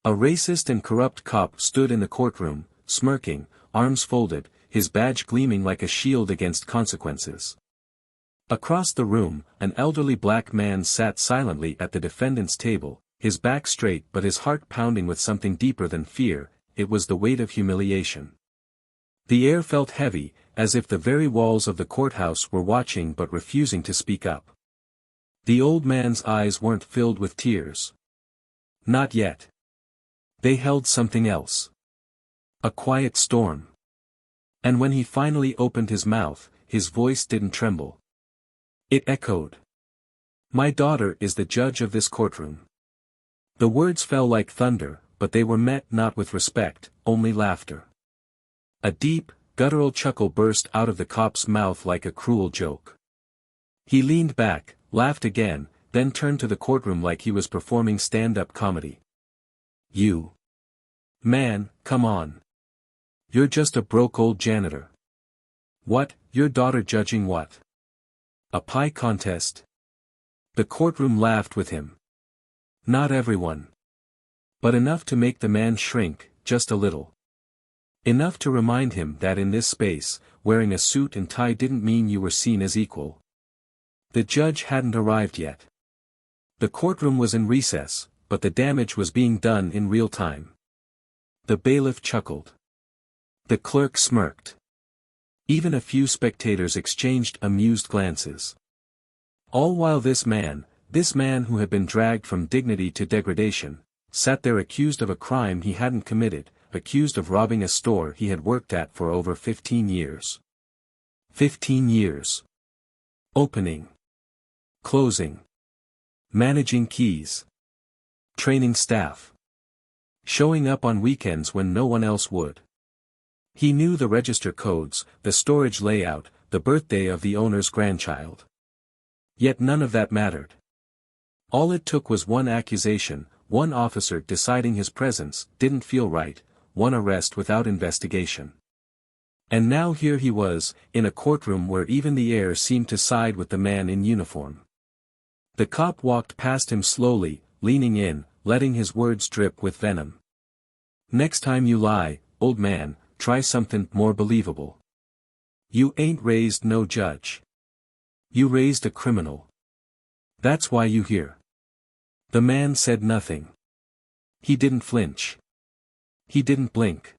A racist and corrupt cop stood in the courtroom, smirking, arms folded, his badge gleaming like a shield against consequences. Across the room, an elderly black man sat silently at the defendant's table, his back straight but his heart pounding with something deeper than fear. It was the weight of humiliation. The air felt heavy, as if the very walls of the courthouse were watching but refusing to speak up. The old man's eyes weren't filled with tears. Not yet. They held something else. A quiet storm. And when he finally opened his mouth, his voice didn't tremble. It echoed. "My daughter is the judge of this courtroom." The words fell like thunder, but they were met not with respect, only laughter. A deep, guttural chuckle burst out of the cop's mouth like a cruel joke. He leaned back, laughed again, then turned to the courtroom like he was performing stand-up comedy. "You. Man, come on. You're just a broke old janitor. What, your daughter judging what? A pie contest?" The courtroom laughed with him. Not everyone. But enough to make the man shrink, just a little. Enough to remind him that in this space, wearing a suit and tie didn't mean you were seen as equal. The judge hadn't arrived yet. The courtroom was in recess, but the damage was being done in real time. The bailiff chuckled. The clerk smirked. Even a few spectators exchanged amused glances. All while this man who had been dragged from dignity to degradation, sat there accused of a crime he hadn't committed, accused of robbing a store he had worked at for over 15 years. 15 years. Opening. Closing. Managing keys. Training staff. Showing up on weekends when no one else would. He knew the register codes, the storage layout, the birthday of the owner's grandchild. Yet none of that mattered. All it took was one accusation, one officer deciding his presence didn't feel right, one arrest without investigation. And now here he was, in a courtroom where even the air seemed to side with the man in uniform. The cop walked past him slowly, leaning in, letting his words drip with venom. "Next time you lie, old man, try something more believable. You ain't raised no judge. You raised a criminal. That's why you here." The man said nothing. He didn't flinch. He didn't blink.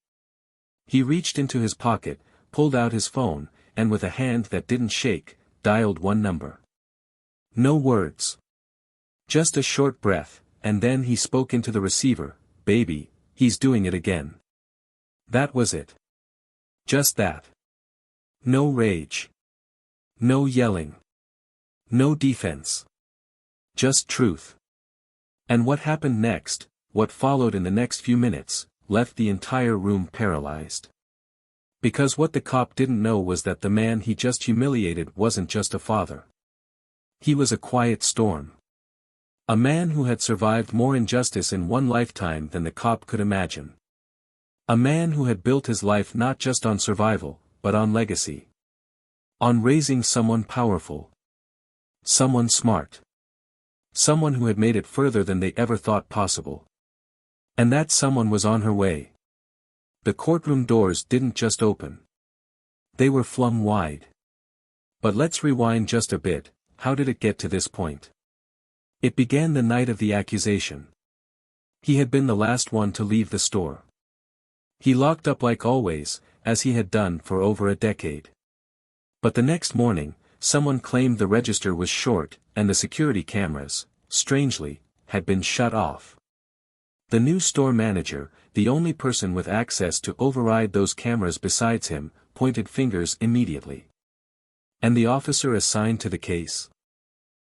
He reached into his pocket, pulled out his phone, and with a hand that didn't shake, dialed one number. No words. Just a short breath, and then he spoke into the receiver. "Baby, he's doing it again." That was it. Just that. No rage. No yelling. No defense. Just truth. And what happened next, what followed in the next few minutes, left the entire room paralyzed. Because what the cop didn't know was that the man he just humiliated wasn't just a father. He was a quiet storm. A man who had survived more injustice in one lifetime than the cop could imagine. A man who had built his life not just on survival, but on legacy. On raising someone powerful. Someone smart. Someone who had made it further than they ever thought possible. And that someone was on her way. The courtroom doors didn't just open. They were flung wide. But let's rewind just a bit. How did it get to this point? It began the night of the accusation. He had been the last one to leave the store. He locked up like always, as he had done for over a decade. But the next morning, someone claimed the register was short, and the security cameras, strangely, had been shut off. The new store manager, the only person with access to override those cameras besides him, pointed fingers immediately. And the officer assigned to the case?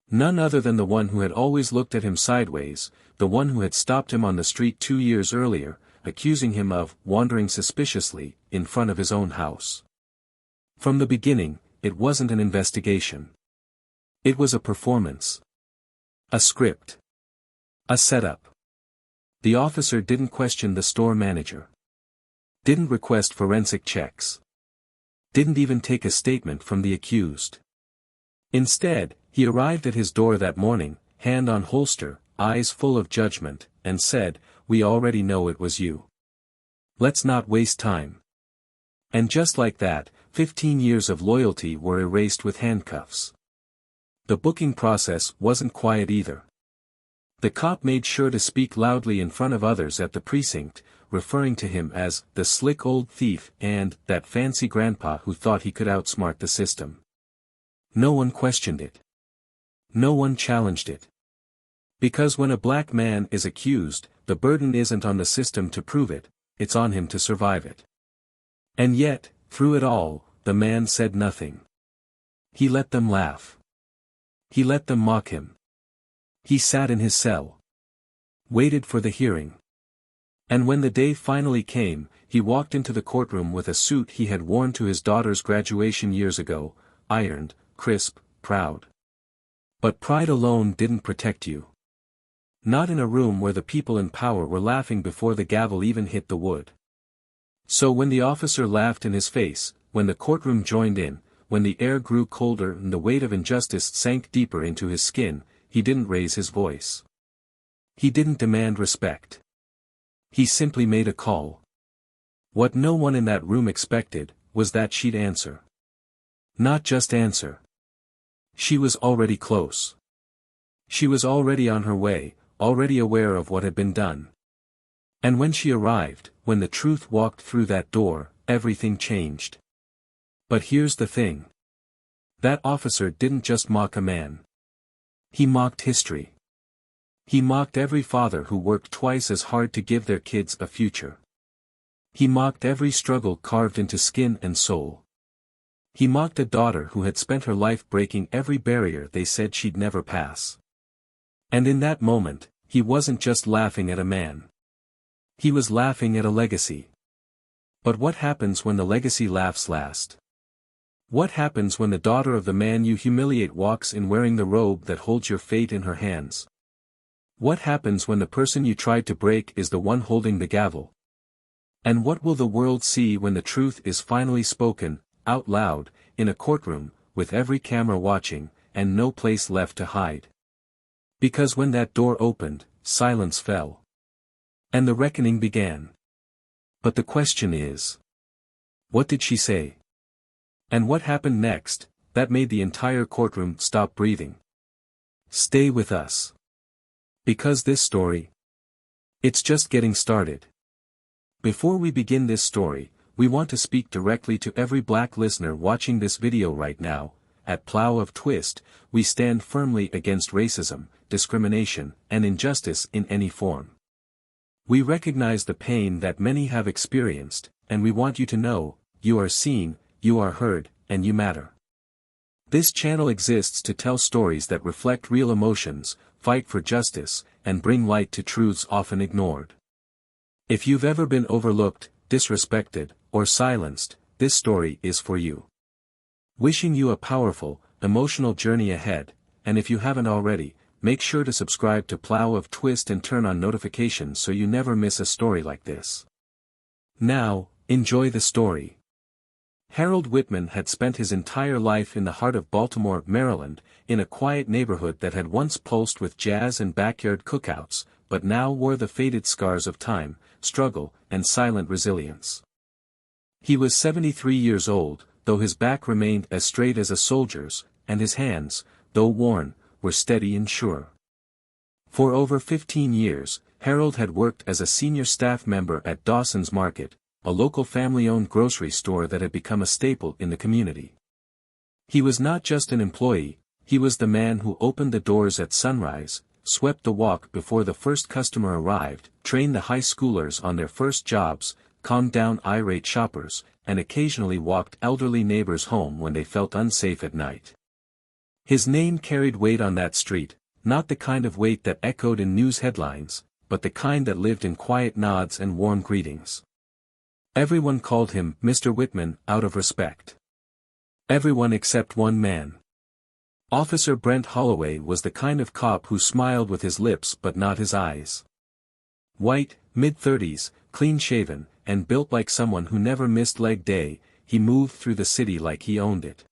None other than the one who had always looked at him sideways, the one who had stopped him on the street 2 years earlier, accusing him of wandering suspiciously in front of his own house. From the beginning, it wasn't an investigation. It was a performance. A script. A setup. The officer didn't question the store manager. Didn't request forensic checks. Didn't even take a statement from the accused. Instead, he arrived at his door that morning, hand on holster, eyes full of judgment, and said, we already know it was you. Let's not waste time." And just like that, 15 years of loyalty were erased with handcuffs. The booking process wasn't quiet either. The cop made sure to speak loudly in front of others at the precinct, referring to him as the slick old thief and that fancy grandpa who thought he could outsmart the system. No one questioned it. No one challenged it. Because when a black man is accused, the burden isn't on the system to prove it, it's on him to survive it. And yet, through it all, the man said nothing. He let them laugh. He let them mock him. He sat in his cell. Waited for the hearing. And when the day finally came, he walked into the courtroom with a suit he had worn to his daughter's graduation years ago, ironed, crisp, proud. But pride alone didn't protect you. Not in a room where the people in power were laughing before the gavel even hit the wood. So when the officer laughed in his face, when the courtroom joined in, when the air grew colder and the weight of injustice sank deeper into his skin, he didn't raise his voice. He didn't demand respect. He simply made a call. What no one in that room expected, was that she'd answer. Not just answer. She was already close. She was already on her way, already aware of what had been done. And when she arrived, when the truth walked through that door, everything changed. But here's the thing. That officer didn't just mock a man. He mocked history. He mocked every father who worked twice as hard to give their kids a future. He mocked every struggle carved into skin and soul. He mocked a daughter who had spent her life breaking every barrier they said she'd never pass. And in that moment, he wasn't just laughing at a man. He was laughing at a legacy. But what happens when the legacy laughs last? What happens when the daughter of the man you humiliate walks in wearing the robe that holds your fate in her hands? What happens when the person you tried to break is the one holding the gavel? And what will the world see when the truth is finally spoken, out loud, in a courtroom, with every camera watching, and no place left to hide? Because when that door opened, silence fell. And the reckoning began. But the question is, what did she say? And what happened next, that made the entire courtroom stop breathing? Stay with us. Because this story, it's just getting started. Before we begin this story, we want to speak directly to every black listener watching this video right now. At Plow of Twist, we stand firmly against racism, discrimination, and injustice in any form. We recognize the pain that many have experienced, and we want you to know, you are seen, you are heard, and you matter. This channel exists to tell stories that reflect real emotions, fight for justice, and bring light to truths often ignored. If you've ever been overlooked, disrespected, or silenced, this story is for you. Wishing you a powerful, emotional journey ahead, and if you haven't already, make sure to subscribe to Plow of Twist and turn on notifications so you never miss a story like this. Now, enjoy the story. Harold Whitman had spent his entire life in the heart of Baltimore, Maryland, in a quiet neighborhood that had once pulsed with jazz and backyard cookouts, but now wore the faded scars of time, struggle, and silent resilience. He was 73 years old, though his back remained as straight as a soldier's, and his hands, though worn, were steady and sure. For over 15 years, Harold had worked as a senior staff member at Dawson's Market, a local family-owned grocery store that had become a staple in the community. He was not just an employee, he was the man who opened the doors at sunrise, swept the walk before the first customer arrived, trained the high schoolers on their first jobs, calmed down irate shoppers, and occasionally walked elderly neighbors home when they felt unsafe at night. His name carried weight on that street, not the kind of weight that echoed in news headlines, but the kind that lived in quiet nods and warm greetings. Everyone called him Mr. Whitman out of respect. Everyone except one man. Officer Brent Holloway was the kind of cop who smiled with his lips but not his eyes. White, mid-30s, clean-shaven, and built like someone who never missed leg day, he moved through the city like he owned it.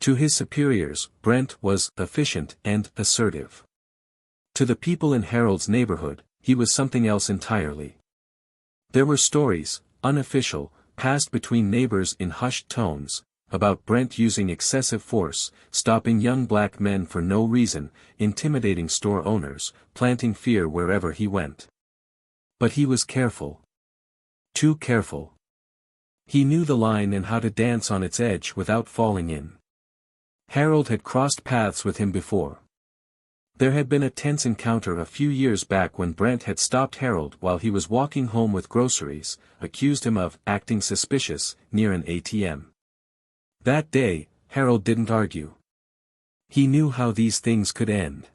To his superiors, Brent was efficient and assertive. To the people in Harold's neighborhood, he was something else entirely. There were stories, unofficial, passed between neighbors in hushed tones, about Brent using excessive force, stopping young black men for no reason, intimidating store owners, planting fear wherever he went. But he was careful. Too careful. He knew the line and how to dance on its edge without falling in. Harold had crossed paths with him before. There had been a tense encounter a few years back when Brent had stopped Harold while he was walking home with groceries, accused him of acting suspicious near an ATM. That day, Harold didn't argue. He knew how these things could end.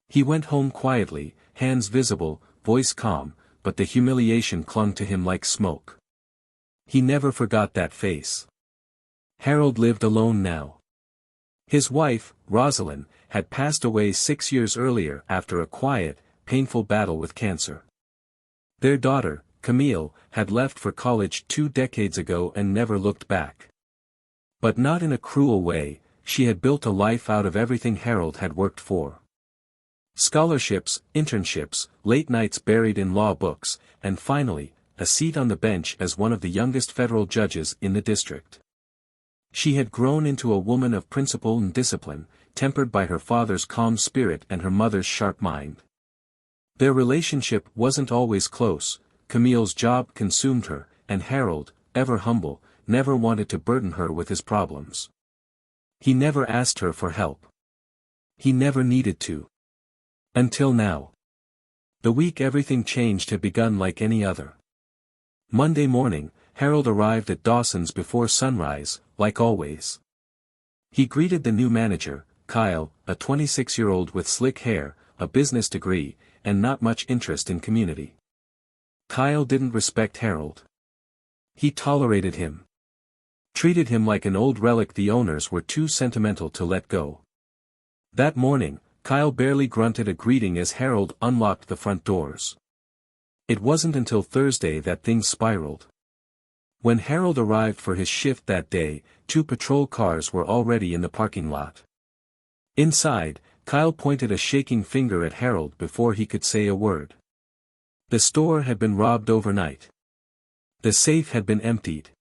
He went home quietly, hands visible, voice calm, but the humiliation clung to him like smoke. He never forgot that face. Harold lived alone now. His wife, Rosalind, had passed away 6 years earlier after a quiet, painful battle with cancer. Their daughter, Camille, had left for college 2 decades ago and never looked back. But not in a cruel way, she had built a life out of everything Harold had worked for. Scholarships, internships, late nights buried in law books, and finally, a seat on the bench as one of the youngest federal judges in the district. She had grown into a woman of principle and discipline, tempered by her father's calm spirit and her mother's sharp mind. Their relationship wasn't always close. Camille's job consumed her, and Harold, ever humble, never wanted to burden her with his problems. He never asked her for help. He never needed to. Until now. The week everything changed had begun like any other. Monday morning, Harold arrived at Dawson's before sunrise, like always. He greeted the new manager, Kyle, a 26-year-old with slick hair, a business degree, and not much interest in community. Kyle didn't respect Harold. He tolerated him. Treated him like an old relic the owners were too sentimental to let go. That morning, Kyle barely grunted a greeting as Harold unlocked the front doors. It wasn't until Thursday that things spiraled. When Harold arrived for his shift that day, 2 patrol cars were already in the parking lot. Inside, Kyle pointed a shaking finger at Harold before he could say a word. The store had been robbed overnight. The safe had been emptied.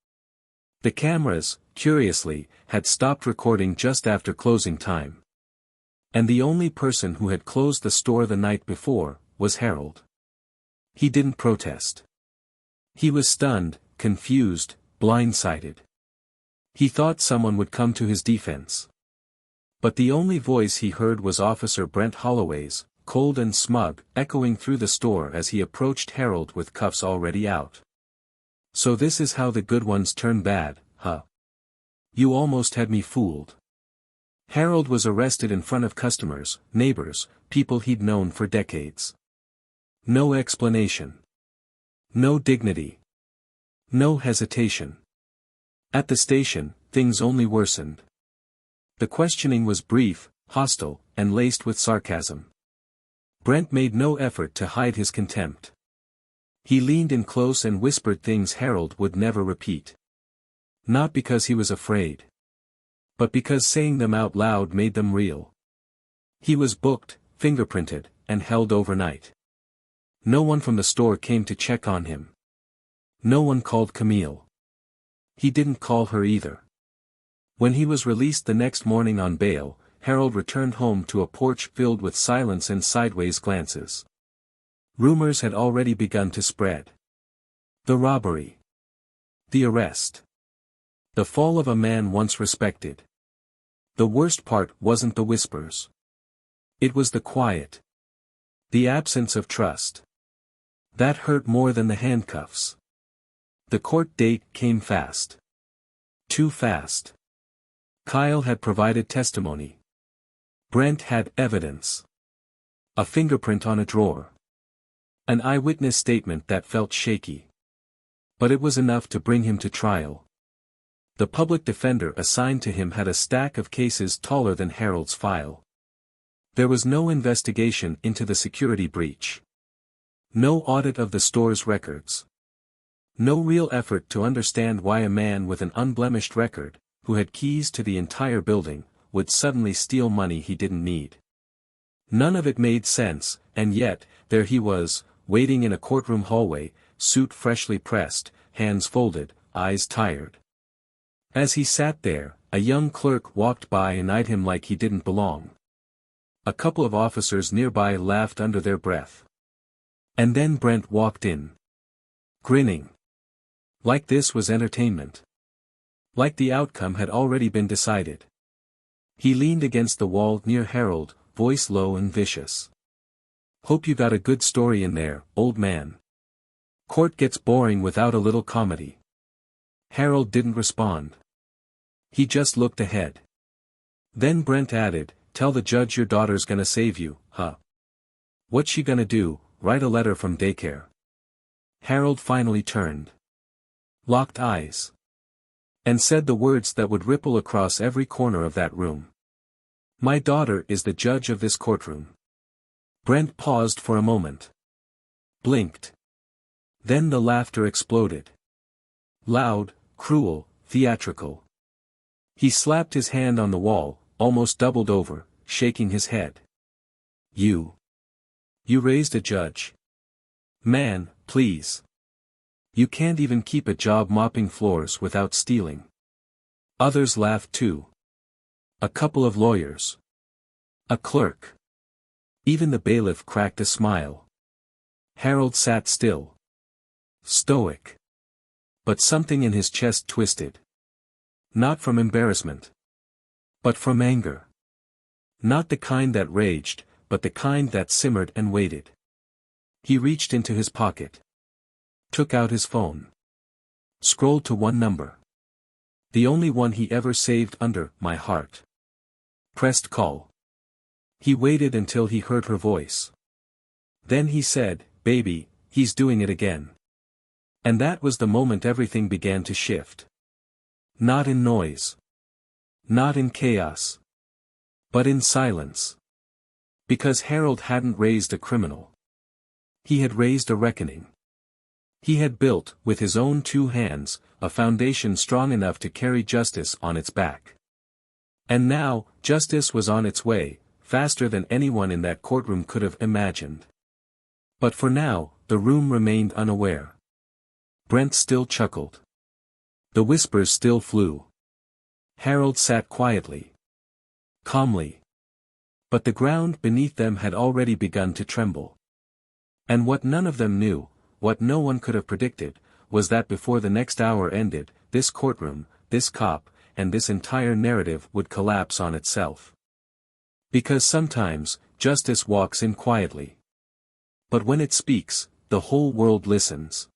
The cameras, curiously, had stopped recording just after closing time. And the only person who had closed the store the night before, was Harold. He didn't protest. He was stunned, confused, blindsided. He thought someone would come to his defense. But the only voice he heard was Officer Brent Holloway's, cold and smug, echoing through the store as he approached Harold with cuffs already out. "So this is how the good ones turn bad, huh? You almost had me fooled." Harold was arrested in front of customers, neighbors, people he'd known for decades. No explanation. No dignity. No hesitation. At the station, things only worsened. The questioning was brief, hostile, and laced with sarcasm. Brent made no effort to hide his contempt. He leaned in close and whispered things Harold would never repeat. Not because he was afraid. But because saying them out loud made them real. He was booked, fingerprinted, and held overnight. No one from the store came to check on him. No one called Camille. He didn't call her either. When he was released the next morning on bail, Harold returned home to a porch filled with silence and sideways glances. Rumors had already begun to spread. The robbery. The arrest. The fall of a man once respected. The worst part wasn't the whispers. It was the quiet. The absence of trust. That hurt more than the handcuffs. The court date came fast. Too fast. Kyle had provided testimony. Brent had evidence. A fingerprint on a drawer. An eyewitness statement that felt shaky. But it was enough to bring him to trial. The public defender assigned to him had a stack of cases taller than Harold's file. There was no investigation into the security breach. No audit of the store's records. No real effort to understand why a man with an unblemished record, who had keys to the entire building, would suddenly steal money he didn't need. None of it made sense, and yet, there he was, waiting in a courtroom hallway, suit freshly pressed, hands folded, eyes tired. As he sat there, a young clerk walked by and eyed him like he didn't belong. A couple of officers nearby laughed under their breath. And then Brent walked in. Grinning. Like this was entertainment. Like the outcome had already been decided. He leaned against the wall near Harold, voice low and vicious. "Hope you got a good story in there, old man. Court gets boring without a little comedy." Harold didn't respond. He just looked ahead. Then Brent added, "Tell the judge your daughter's gonna save you, huh? What's she gonna do, write a letter from daycare?" Harold finally turned. Locked eyes. And said the words that would ripple across every corner of that room. "My daughter is the judge of this courtroom." Brent paused for a moment. Blinked. Then the laughter exploded. Loud, cruel, theatrical. He slapped his hand on the wall, almost doubled over, shaking his head. You raised a judge. Man, please. You can't even keep a job mopping floors without stealing." Others laughed too. A couple of lawyers. A clerk. Even the bailiff cracked a smile. Harold sat still. Stoic. But something in his chest twisted. Not from embarrassment. But from anger. Not the kind that raged, but the kind that simmered and waited. He reached into his pocket. Took out his phone. Scrolled to one number. The only one he ever saved under "my heart." Pressed call. He waited until he heard her voice. Then he said, "Baby, he's doing it again." And that was the moment everything began to shift. Not in noise. Not in chaos. But in silence. Because Harold hadn't raised a criminal. He had raised a reckoning. He had built, with his own two hands, a foundation strong enough to carry justice on its back. And now, justice was on its way, faster than anyone in that courtroom could have imagined. But for now, the room remained unaware. Brent still chuckled. The whispers still flew. Harold sat quietly. Calmly. But the ground beneath them had already begun to tremble. And what none of them knew, what no one could have predicted, was that before the next hour ended, this courtroom, this cop, and this entire narrative would collapse on itself. Because sometimes, justice walks in quietly. But when it speaks, the whole world listens.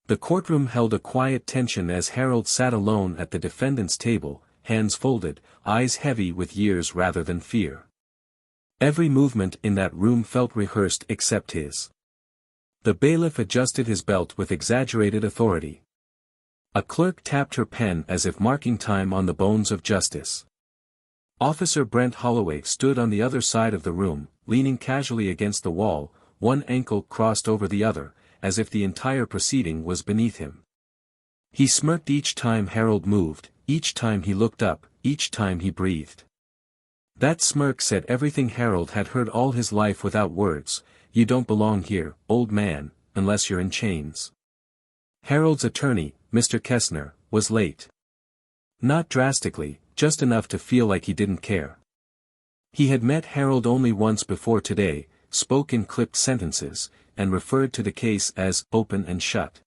The courtroom held a quiet tension as Harold sat alone at the defendant's table, hands folded, eyes heavy with years rather than fear. Every movement in that room felt rehearsed except his. The bailiff adjusted his belt with exaggerated authority. A clerk tapped her pen as if marking time on the bones of justice. Officer Brent Holloway stood on the other side of the room, leaning casually against the wall, one ankle crossed over the other, as if the entire proceeding was beneath him. He smirked each time Harold moved, each time he looked up, each time he breathed. That smirk said everything Harold had heard all his life without words: "You don't belong here, old man, unless you're in chains." Harold's attorney, Mr. Kessner, was late. Not drastically, just enough to feel like he didn't care. He had met Harold only once before today, spoke in clipped sentences, and referred to the case as "open and shut."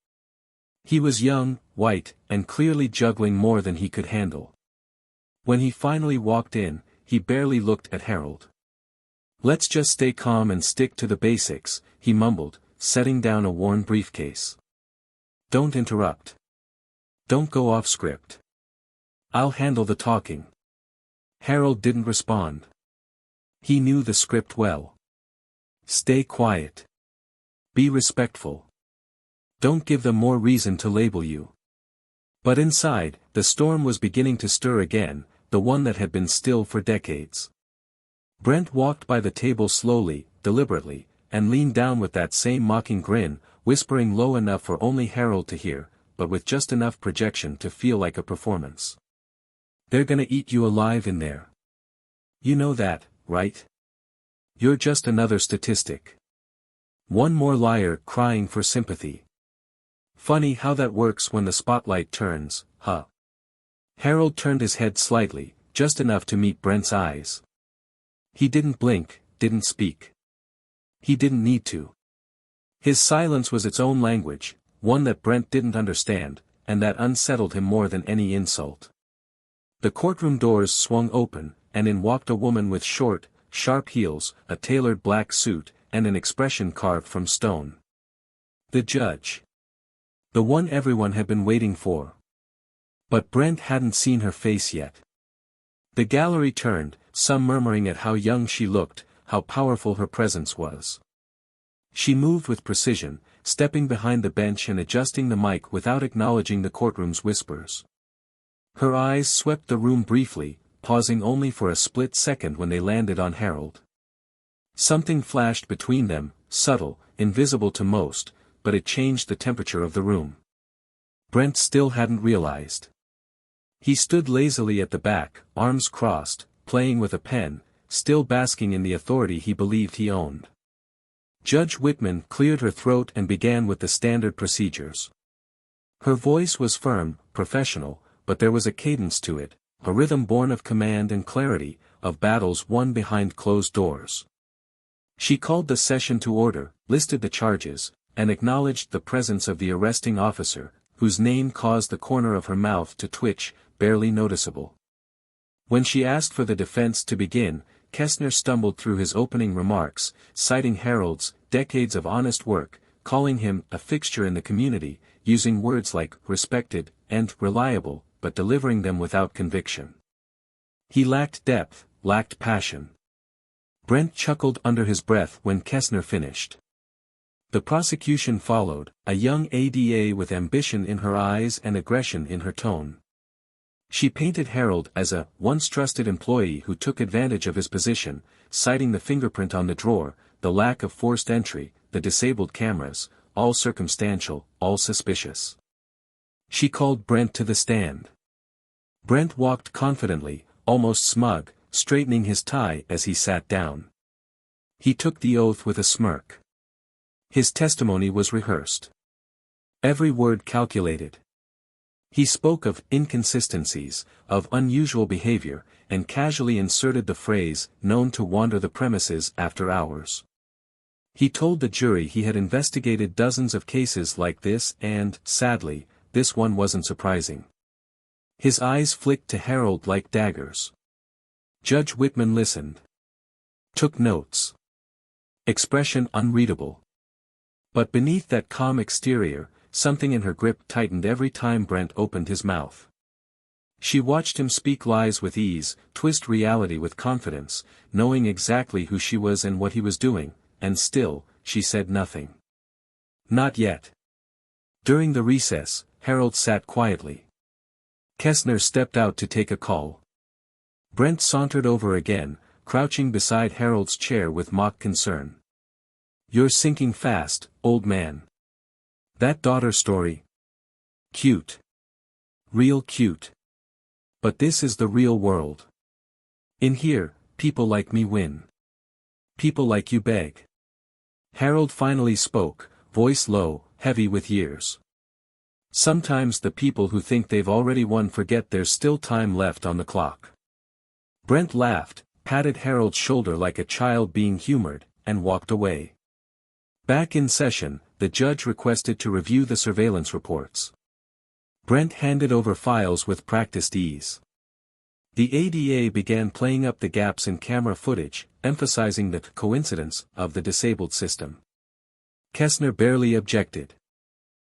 He was young, white, and clearly juggling more than he could handle. When he finally walked in, he barely looked at Harold. "Let's just stay calm and stick to the basics," he mumbled, setting down a worn briefcase. "Don't interrupt. Don't go off script. I'll handle the talking." Harold didn't respond. He knew the script well. Stay quiet. Be respectful. Don't give them more reason to label you. But inside, the storm was beginning to stir again, the one that had been still for decades. Brent walked by the table slowly, deliberately, and leaned down with that same mocking grin, whispering low enough for only Harold to hear, but with just enough projection to feel like a performance. "They're gonna eat you alive in there. You know that, right? You're just another statistic. One more liar crying for sympathy. Funny how that works when the spotlight turns, huh? Harold turned his head slightly, just enough to meet Brent's eyes. He didn't blink, didn't speak. He didn't need to. His silence was its own language, one that Brent didn't understand, and that unsettled him more than any insult. The courtroom doors swung open, and in walked a woman with short, sharp heels, a tailored black suit, and an expression carved from stone. The judge. The one everyone had been waiting for. But Brent hadn't seen her face yet. The gallery turned, some murmuring at how young she looked, how powerful her presence was. She moved with precision, stepping behind the bench and adjusting the mic without acknowledging the courtroom's whispers. Her eyes swept the room briefly, pausing only for a split second when they landed on Harold. Something flashed between them, subtle, invisible to most, but it changed the temperature of the room. Brent still hadn't realized. He stood lazily at the back, arms crossed, playing with a pen, still basking in the authority he believed he owned. Judge Whitman cleared her throat and began with the standard procedures. Her voice was firm, professional, but there was a cadence to it, a rhythm born of command and clarity, of battles won behind closed doors. She called the session to order, listed the charges, and acknowledged the presence of the arresting officer, whose name caused the corner of her mouth to twitch, barely noticeable. When she asked for the defense to begin, Kessner stumbled through his opening remarks, citing Harold's decades of honest work, calling him a fixture in the community, using words like respected and reliable, but delivering them without conviction. He lacked depth, lacked passion. Brent chuckled under his breath when Kessner finished. The prosecution followed, a young ADA with ambition in her eyes and aggression in her tone. She painted Harold as a once trusted employee who took advantage of his position, citing the fingerprint on the drawer, the lack of forced entry, the disabled cameras, all circumstantial, all suspicious. She called Brent to the stand. Brent walked confidently, almost smug, straightening his tie as he sat down. He took the oath with a smirk. His testimony was rehearsed. Every word calculated. He spoke of inconsistencies, of unusual behavior, and casually inserted the phrase, known to wander the premises after hours. He told the jury he had investigated dozens of cases like this and, sadly, this one wasn't surprising. His eyes flicked to Harold like daggers. Judge Whitman listened. Took notes. Expression unreadable. But beneath that calm exterior, something in her grip tightened every time Brent opened his mouth. She watched him speak lies with ease, twist reality with confidence, knowing exactly who she was and what he was doing, and still, she said nothing. Not yet. During the recess, Harold sat quietly. Kessner stepped out to take a call. Brent sauntered over again, crouching beside Harold's chair with mock concern. "You're sinking fast, old man. That daughter story? Cute. Real cute. But this is the real world. In here, people like me win. People like you beg." Harold finally spoke, voice low, heavy with years. "Sometimes the people who think they've already won forget there's still time left on the clock." Brent laughed, patted Harold's shoulder like a child being humored, and walked away. Back in session, the judge requested to review the surveillance reports. Brent handed over files with practiced ease. The ADA began playing up the gaps in camera footage, emphasizing the coincidence of the disabled system. Kessner barely objected.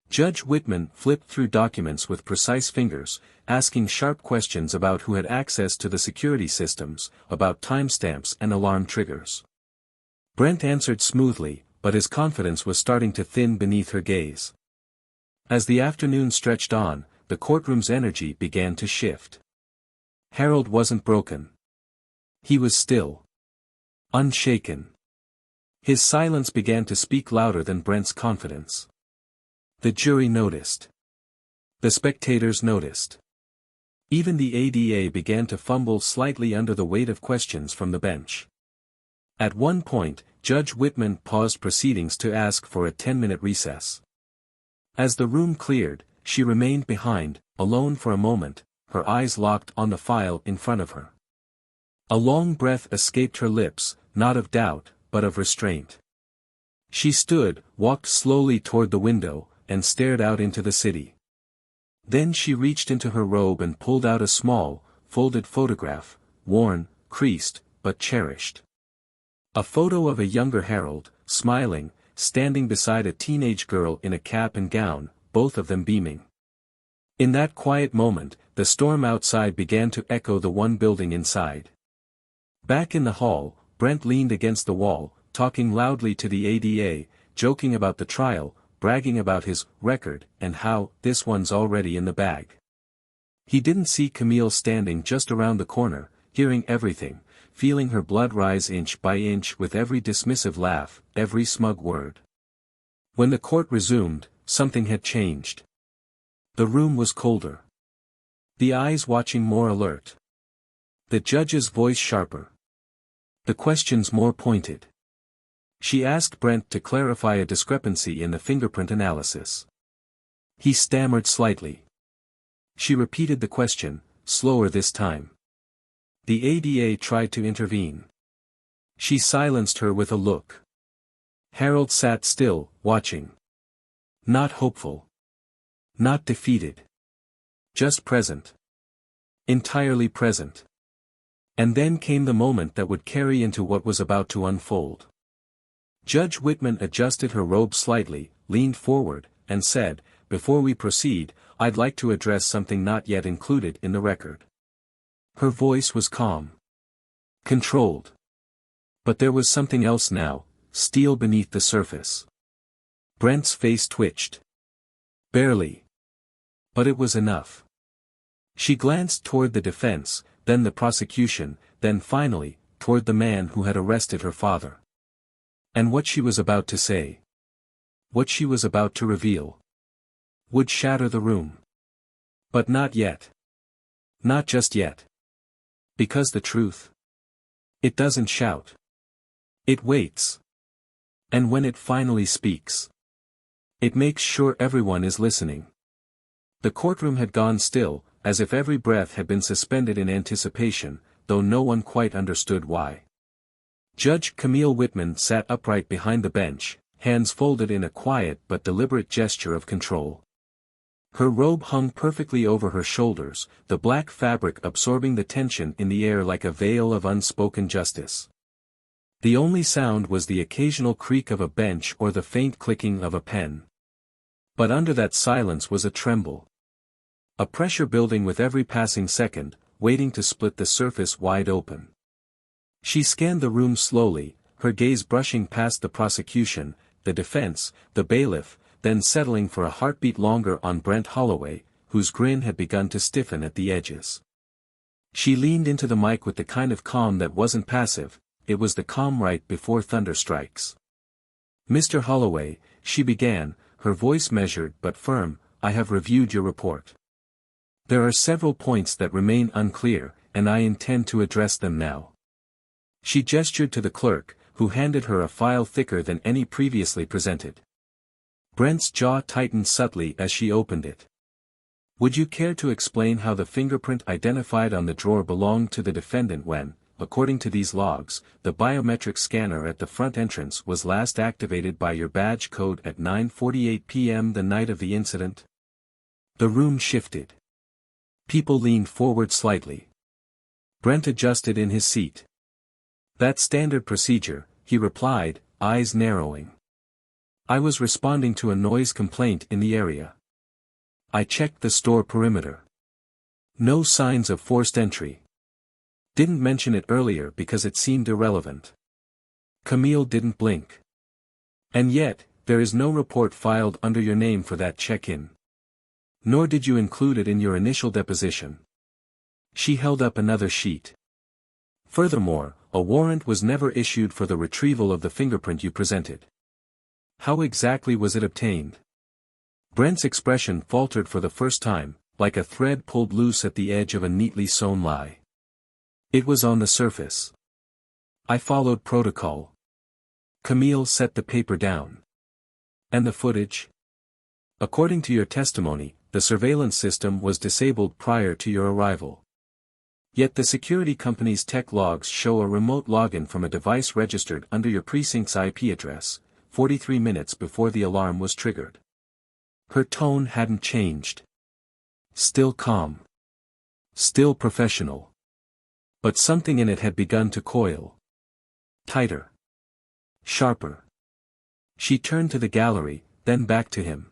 Judge Whitman flipped through documents with precise fingers, asking sharp questions about who had access to the security systems, about timestamps and alarm triggers. Brent answered smoothly, but his confidence was starting to thin beneath her gaze. As the afternoon stretched on, the courtroom's energy began to shift. Harold wasn't broken. He was still. Unshaken. His silence began to speak louder than Brent's confidence. The jury noticed. The spectators noticed. Even the ADA began to fumble slightly under the weight of questions from the bench. At one point, Judge Whitman paused proceedings to ask for a 10-minute recess. As the room cleared, she remained behind, alone for a moment, her eyes locked on the file in front of her. A long breath escaped her lips, not of doubt, but of restraint. She stood, walked slowly toward the window, and stared out into the city. Then she reached into her robe and pulled out a small, folded photograph, worn, creased, but cherished. A photo of a younger Harold, smiling, standing beside a teenage girl in a cap and gown, both of them beaming. In that quiet moment, the storm outside began to echo the one building inside. Back in the hall, Brent leaned against the wall, talking loudly to the ADA, joking about the trial, bragging about his record, and how, this one's already in the bag. He didn't see Camille standing just around the corner, hearing everything, feeling her blood rise inch by inch with every dismissive laugh, every smug word. When the court resumed, something had changed. The room was colder. The eyes watching more alert. The judge's voice sharper. The questions more pointed. She asked Brent to clarify a discrepancy in the fingerprint analysis. He stammered slightly. She repeated the question, slower this time. The ADA tried to intervene. She silenced her with a look. Harold sat still, watching. Not hopeful. Not defeated. Just present. Entirely present. And then came the moment that would carry into what was about to unfold. Judge Whitman adjusted her robe slightly, leaned forward, and said, "Before we proceed, I'd like to address something not yet included in the record." Her voice was calm. Controlled. But there was something else now, steel beneath the surface. Brent's face twitched. Barely. But it was enough. She glanced toward the defense, then the prosecution, then finally, toward the man who had arrested her father. And what she was about to say, what she was about to reveal, would shatter the room. But not yet. Not just yet. Because the truth, it doesn't shout. It waits. And when it finally speaks, it makes sure everyone is listening. The courtroom had gone still, as if every breath had been suspended in anticipation, though no one quite understood why. Judge Camille Whitman sat upright behind the bench, hands folded in a quiet but deliberate gesture of control. Her robe hung perfectly over her shoulders, the black fabric absorbing the tension in the air like a veil of unspoken justice. The only sound was the occasional creak of a bench or the faint clicking of a pen. But under that silence was a tremble. A pressure building with every passing second, waiting to split the surface wide open. She scanned the room slowly, her gaze brushing past the prosecution, the defense, the bailiff, then settling for a heartbeat longer on Brent Holloway, whose grin had begun to stiffen at the edges. She leaned into the mic with the kind of calm that wasn't passive, it was the calm right before thunder strikes. "Mr. Holloway," she began, her voice measured but firm, "I have reviewed your report. There are several points that remain unclear, and I intend to address them now." She gestured to the clerk, who handed her a file thicker than any previously presented. Brent's jaw tightened subtly as she opened it. "Would you care to explain how the fingerprint identified on the drawer belonged to the defendant when, according to these logs, the biometric scanner at the front entrance was last activated by your badge code at 9:48 p.m. the night of the incident?" The room shifted. People leaned forward slightly. Brent adjusted in his seat. "That's standard procedure," he replied, eyes narrowing. "I was responding to a noise complaint in the area. I checked the store perimeter. No signs of forced entry. Didn't mention it earlier because it seemed irrelevant." Camille didn't blink. "And yet, there is no report filed under your name for that check-in. Nor did you include it in your initial deposition." She held up another sheet. "Furthermore, a warrant was never issued for the retrieval of the fingerprint you presented. How exactly was it obtained?" Brent's expression faltered for the first time, like a thread pulled loose at the edge of a neatly sewn lie. "It was on the surface. I followed protocol. Camille set the paper down. And the footage? According to your testimony, the surveillance system was disabled prior to your arrival. Yet the security company's tech logs show a remote login from a device registered under your precinct's IP address, 43 minutes before the alarm was triggered. Her tone hadn't changed. Still calm. Still professional. But something in it had begun to coil. Tighter. Sharper. She turned to the gallery, then back to him.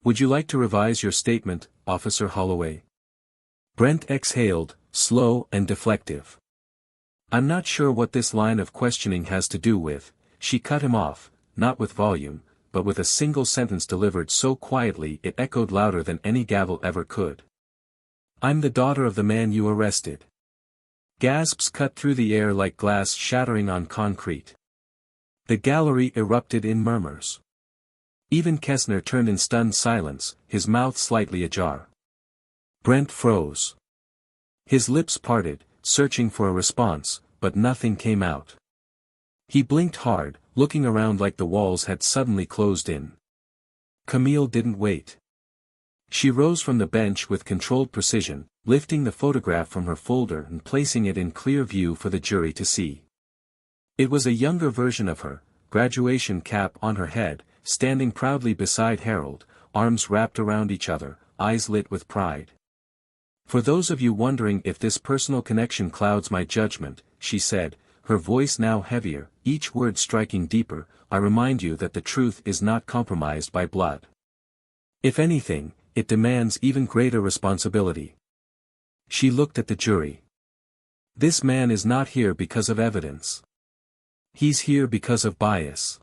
Would you like to revise your statement, Officer Holloway? Brent exhaled, slow and deflective. I'm not sure what this line of questioning has to do with, she cut him off, not with volume, but with a single sentence delivered so quietly it echoed louder than any gavel ever could. I'm the daughter of the man you arrested. Gasps cut through the air like glass shattering on concrete. The gallery erupted in murmurs. Even Kessner turned in stunned silence, his mouth slightly ajar. Brent froze. His lips parted, searching for a response, but nothing came out. He blinked hard, looking around like the walls had suddenly closed in. Camille didn't wait. She rose from the bench with controlled precision, lifting the photograph from her folder and placing it in clear view for the jury to see. It was a younger version of her, graduation cap on her head, standing proudly beside Harold, arms wrapped around each other, eyes lit with pride. For those of you wondering if this personal connection clouds my judgment, she said, her voice now heavier, each word striking deeper, I remind you that the truth is not compromised by blood. If anything, it demands even greater responsibility. She looked at the jury. This man is not here because of evidence. He's here because of bias.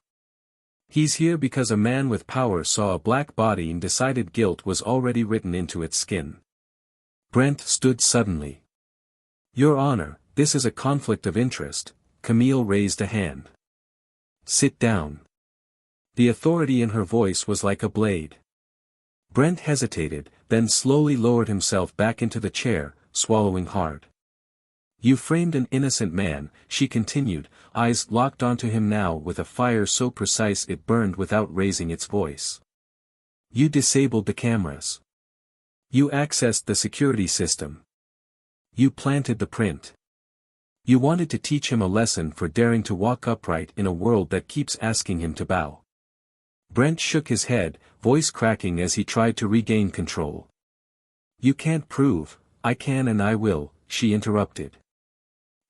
He's here because a man with power saw a black body and decided guilt was already written into its skin. Brent stood suddenly. Your Honor, this is a conflict of interest. Camille raised a hand. Sit down. The authority in her voice was like a blade. Brent hesitated, then slowly lowered himself back into the chair, swallowing hard. You framed an innocent man, she continued, eyes locked onto him now with a fire so precise it burned without raising its voice. You disabled the cameras. You accessed the security system. You planted the print. You wanted to teach him a lesson for daring to walk upright in a world that keeps asking him to bow. Brent shook his head, voice cracking as he tried to regain control. You can't prove, I can and I will, she interrupted.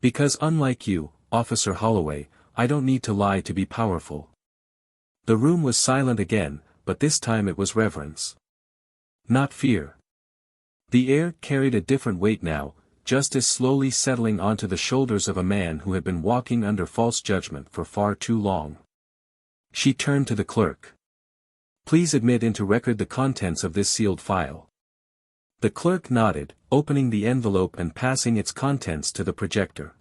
Because unlike you, Officer Holloway, I don't need to lie to be powerful. The room was silent again, but this time it was reverence. Not fear. The air carried a different weight now, justice slowly settling onto the shoulders of a man who had been walking under false judgment for far too long. She turned to the clerk. Please admit into record the contents of this sealed file. The clerk nodded, opening the envelope and passing its contents to the projector.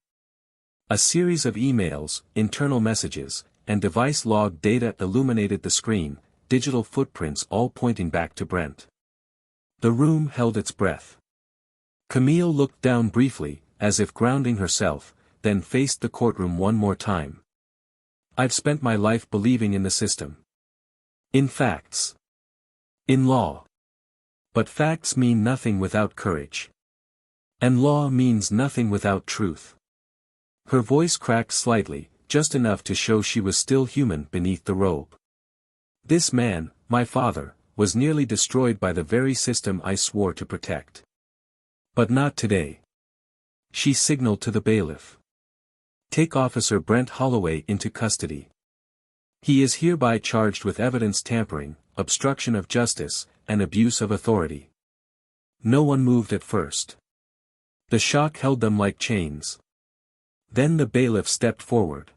A series of emails, internal messages, and device log data illuminated the screen, digital footprints all pointing back to Brent. The room held its breath. Camille looked down briefly, as if grounding herself, then faced the courtroom one more time. I've spent my life believing in the system. In facts. In law. But facts mean nothing without courage. And law means nothing without truth. Her voice cracked slightly, just enough to show she was still human beneath the robe. This man, my father, was nearly destroyed by the very system I swore to protect. But not today. She signaled to the bailiff. Take Officer Brent Holloway into custody. He is hereby charged with evidence tampering, obstruction of justice, and abuse of authority. No one moved at first. The shock held them like chains. Then the bailiff stepped forward.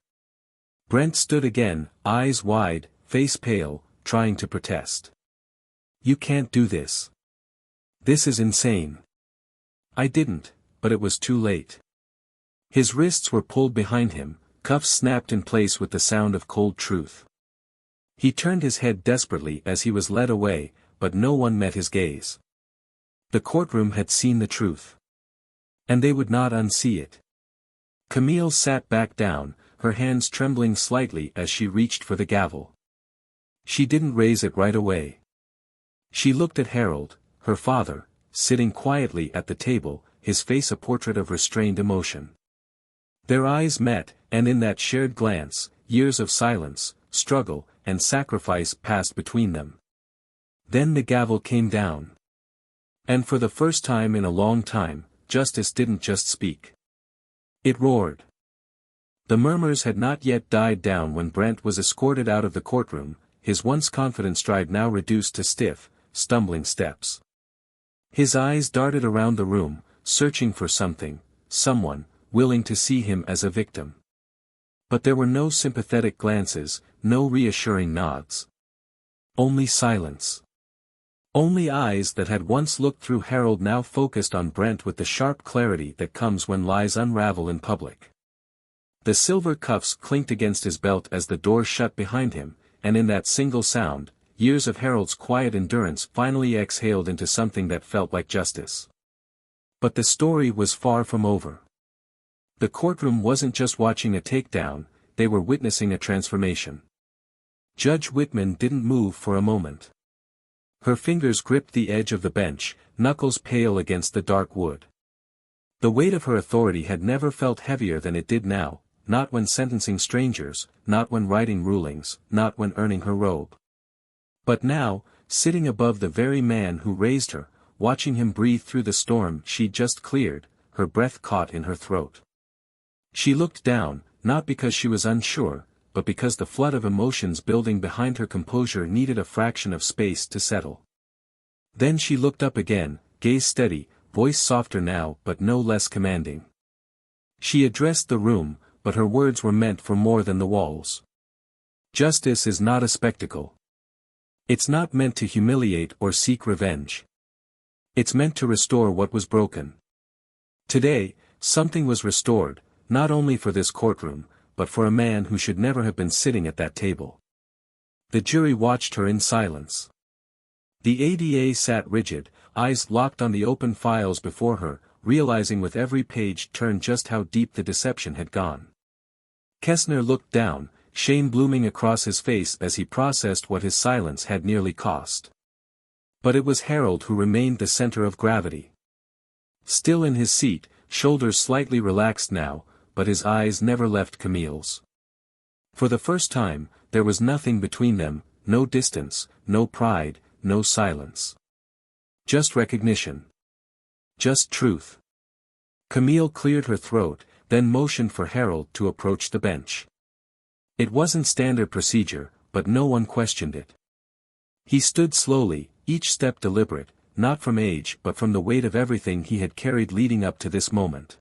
Brent stood again, eyes wide, face pale, trying to protest. You can't do this. This is insane. I didn't, but it was too late. His wrists were pulled behind him, cuffs snapped in place with the sound of cold truth. He turned his head desperately as he was led away, but no one met his gaze. The courtroom had seen the truth. And they would not unsee it. Camille sat back down, her hands trembling slightly as she reached for the gavel. She didn't raise it right away. She looked at Harold, her father, sitting quietly at the table, his face a portrait of restrained emotion. Their eyes met, and in that shared glance, years of silence, struggle, and sacrifice passed between them. Then the gavel came down. And for the first time in a long time, justice didn't just speak. It roared. The murmurs had not yet died down when Brent was escorted out of the courtroom, his once confident stride now reduced to stiff, stumbling steps. His eyes darted around the room, searching for something, someone, willing to see him as a victim. But there were no sympathetic glances, no reassuring nods. Only silence. Only eyes that had once looked through Harold now focused on Brent with the sharp clarity that comes when lies unravel in public. The silver cuffs clinked against his belt as the door shut behind him, and in that single sound, years of Harold's quiet endurance finally exhaled into something that felt like justice. But the story was far from over. The courtroom wasn't just watching a takedown, they were witnessing a transformation. Judge Whitman didn't move for a moment. Her fingers gripped the edge of the bench, knuckles pale against the dark wood. The weight of her authority had never felt heavier than it did now, not when sentencing strangers, not when writing rulings, not when earning her robe. But now, sitting above the very man who raised her, watching him breathe through the storm she'd just cleared, her breath caught in her throat. She looked down, not because she was unsure, but because the flood of emotions building behind her composure needed a fraction of space to settle. Then she looked up again, gaze steady, voice softer now but no less commanding. She addressed the room, but her words were meant for more than the walls. Justice is not a spectacle. It's not meant to humiliate or seek revenge. It's meant to restore what was broken. Today, something was restored, not only for this courtroom, but for a man who should never have been sitting at that table. The jury watched her in silence. The ADA sat rigid, eyes locked on the open files before her, realizing with every page turned just how deep the deception had gone. Kessner looked down, shame blooming across his face as he processed what his silence had nearly cost. But it was Harold who remained the center of gravity. Still in his seat, shoulders slightly relaxed now, but his eyes never left Camille's. For the first time, there was nothing between them, no distance, no pride, no silence. Just recognition. Just truth. Camille cleared her throat, then motioned for Harold to approach the bench. It wasn't standard procedure, but no one questioned it. He stood slowly, each step deliberate, not from age but from the weight of everything he had carried leading up to this moment.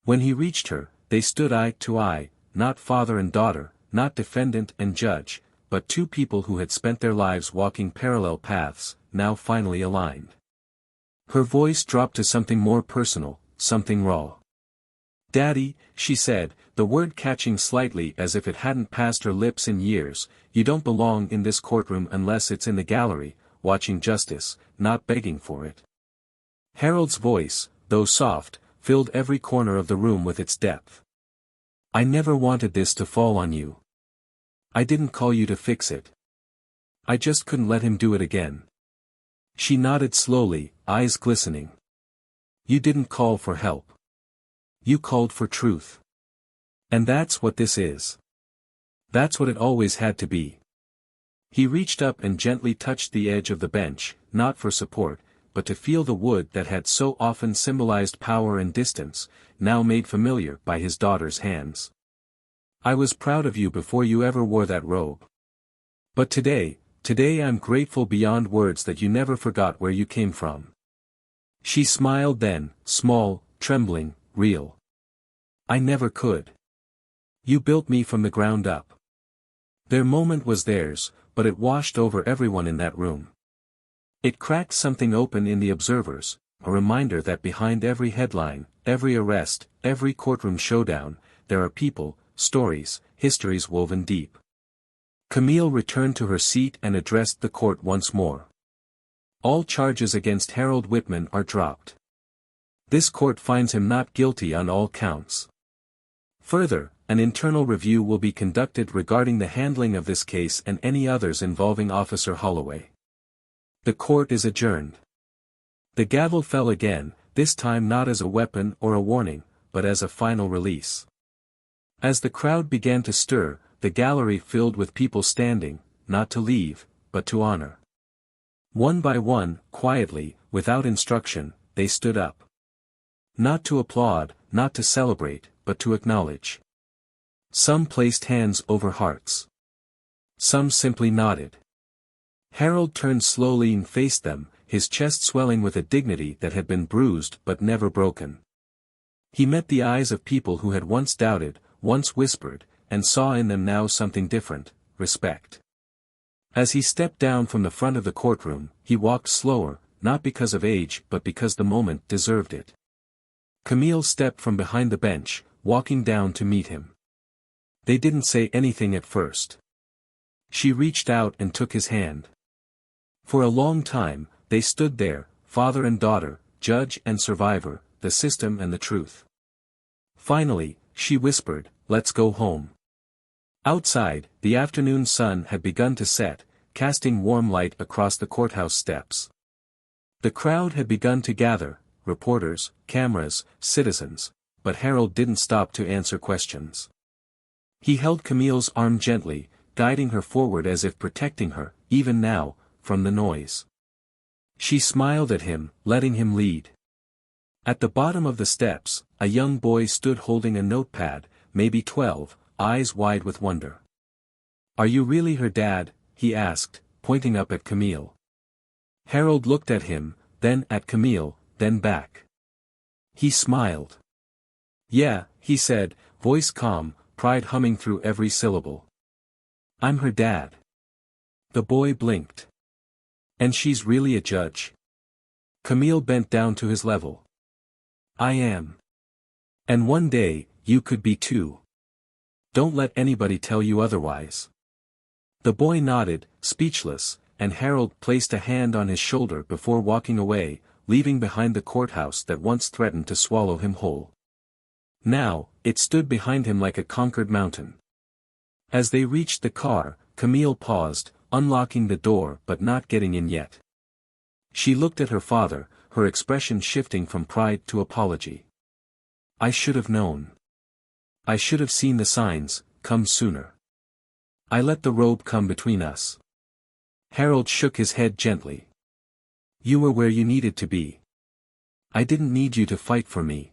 When he reached her, they stood eye to eye, not father and daughter, not defendant and judge, but two people who had spent their lives walking parallel paths, now finally aligned. Her voice dropped to something more personal, something raw. "Daddy," she said, the word catching slightly as if it hadn't passed her lips in years, "you don't belong in this courtroom unless it's in the gallery, watching justice, not begging for it." Harold's voice, though soft, filled every corner of the room with its depth. "I never wanted this to fall on you. I didn't call you to fix it. I just couldn't let him do it again." She nodded slowly, eyes glistening. "You didn't call for help. You called for truth. And that's what this is. That's what it always had to be." He reached up and gently touched the edge of the bench, not for support, but to feel the wood that had so often symbolized power and distance, now made familiar by his daughter's hands. "I was proud of you before you ever wore that robe. But today I'm grateful beyond words that you never forgot where you came from." She smiled then, small, trembling, real. "I never could. You built me from the ground up." Their moment was theirs, but it washed over everyone in that room. It cracked something open in the observers, a reminder that behind every headline, every arrest, every courtroom showdown, there are people, stories, histories woven deep. Camille returned to her seat and addressed the court once more. "All charges against Harold Whitman are dropped. This court finds him not guilty on all counts. Further, an internal review will be conducted regarding the handling of this case and any others involving Officer Holloway. The court is adjourned. The gavel fell again, this time not as a weapon or a warning, but as a final release. As the crowd began to stir, the gallery filled with people standing, not to leave, but to honor. One by one, quietly, without instruction, they stood up. Not to applaud, not to celebrate, but to acknowledge. Some placed hands over hearts. Some simply nodded. Harold turned slowly and faced them, his chest swelling with a dignity that had been bruised but never broken. He met the eyes of people who had once doubted, once whispered, and saw in them now something different, respect. As he stepped down from the front of the courtroom, he walked slower, not because of age but because the moment deserved it. Camille stepped from behind the bench, walking down to meet him. They didn't say anything at first. She reached out and took his hand. For a long time, they stood there, father and daughter, judge and survivor, the system and the truth. Finally, she whispered, "Let's go home." Outside, the afternoon sun had begun to set, casting warm light across the courthouse steps. The crowd had begun to gather, reporters, cameras, citizens, but Harold didn't stop to answer questions. He held Camille's arm gently, guiding her forward as if protecting her, even now, from the noise. She smiled at him, letting him lead. At the bottom of the steps, a young boy stood holding a notepad, maybe 12, eyes wide with wonder. "Are you really her dad?" he asked, pointing up at Camille. Harold looked at him, then at Camille, then back. He smiled. "Yeah," he said, voice calm, pride humming through every syllable. "I'm her dad." The boy blinked. "And she's really a judge?" Camille bent down to his level. "I am. And one day, you could be too. Don't let anybody tell you otherwise." The boy nodded, speechless, and Harold placed a hand on his shoulder before walking away, leaving behind the courthouse that once threatened to swallow him whole. Now, it stood behind him like a conquered mountain. As they reached the car, Camille paused, unlocking the door but not getting in yet. She looked at her father, her expression shifting from pride to apology. "I should have known. I should have seen the signs, come sooner. I let the robe come between us." Harold shook his head gently. "You were where you needed to be. I didn't need you to fight for me.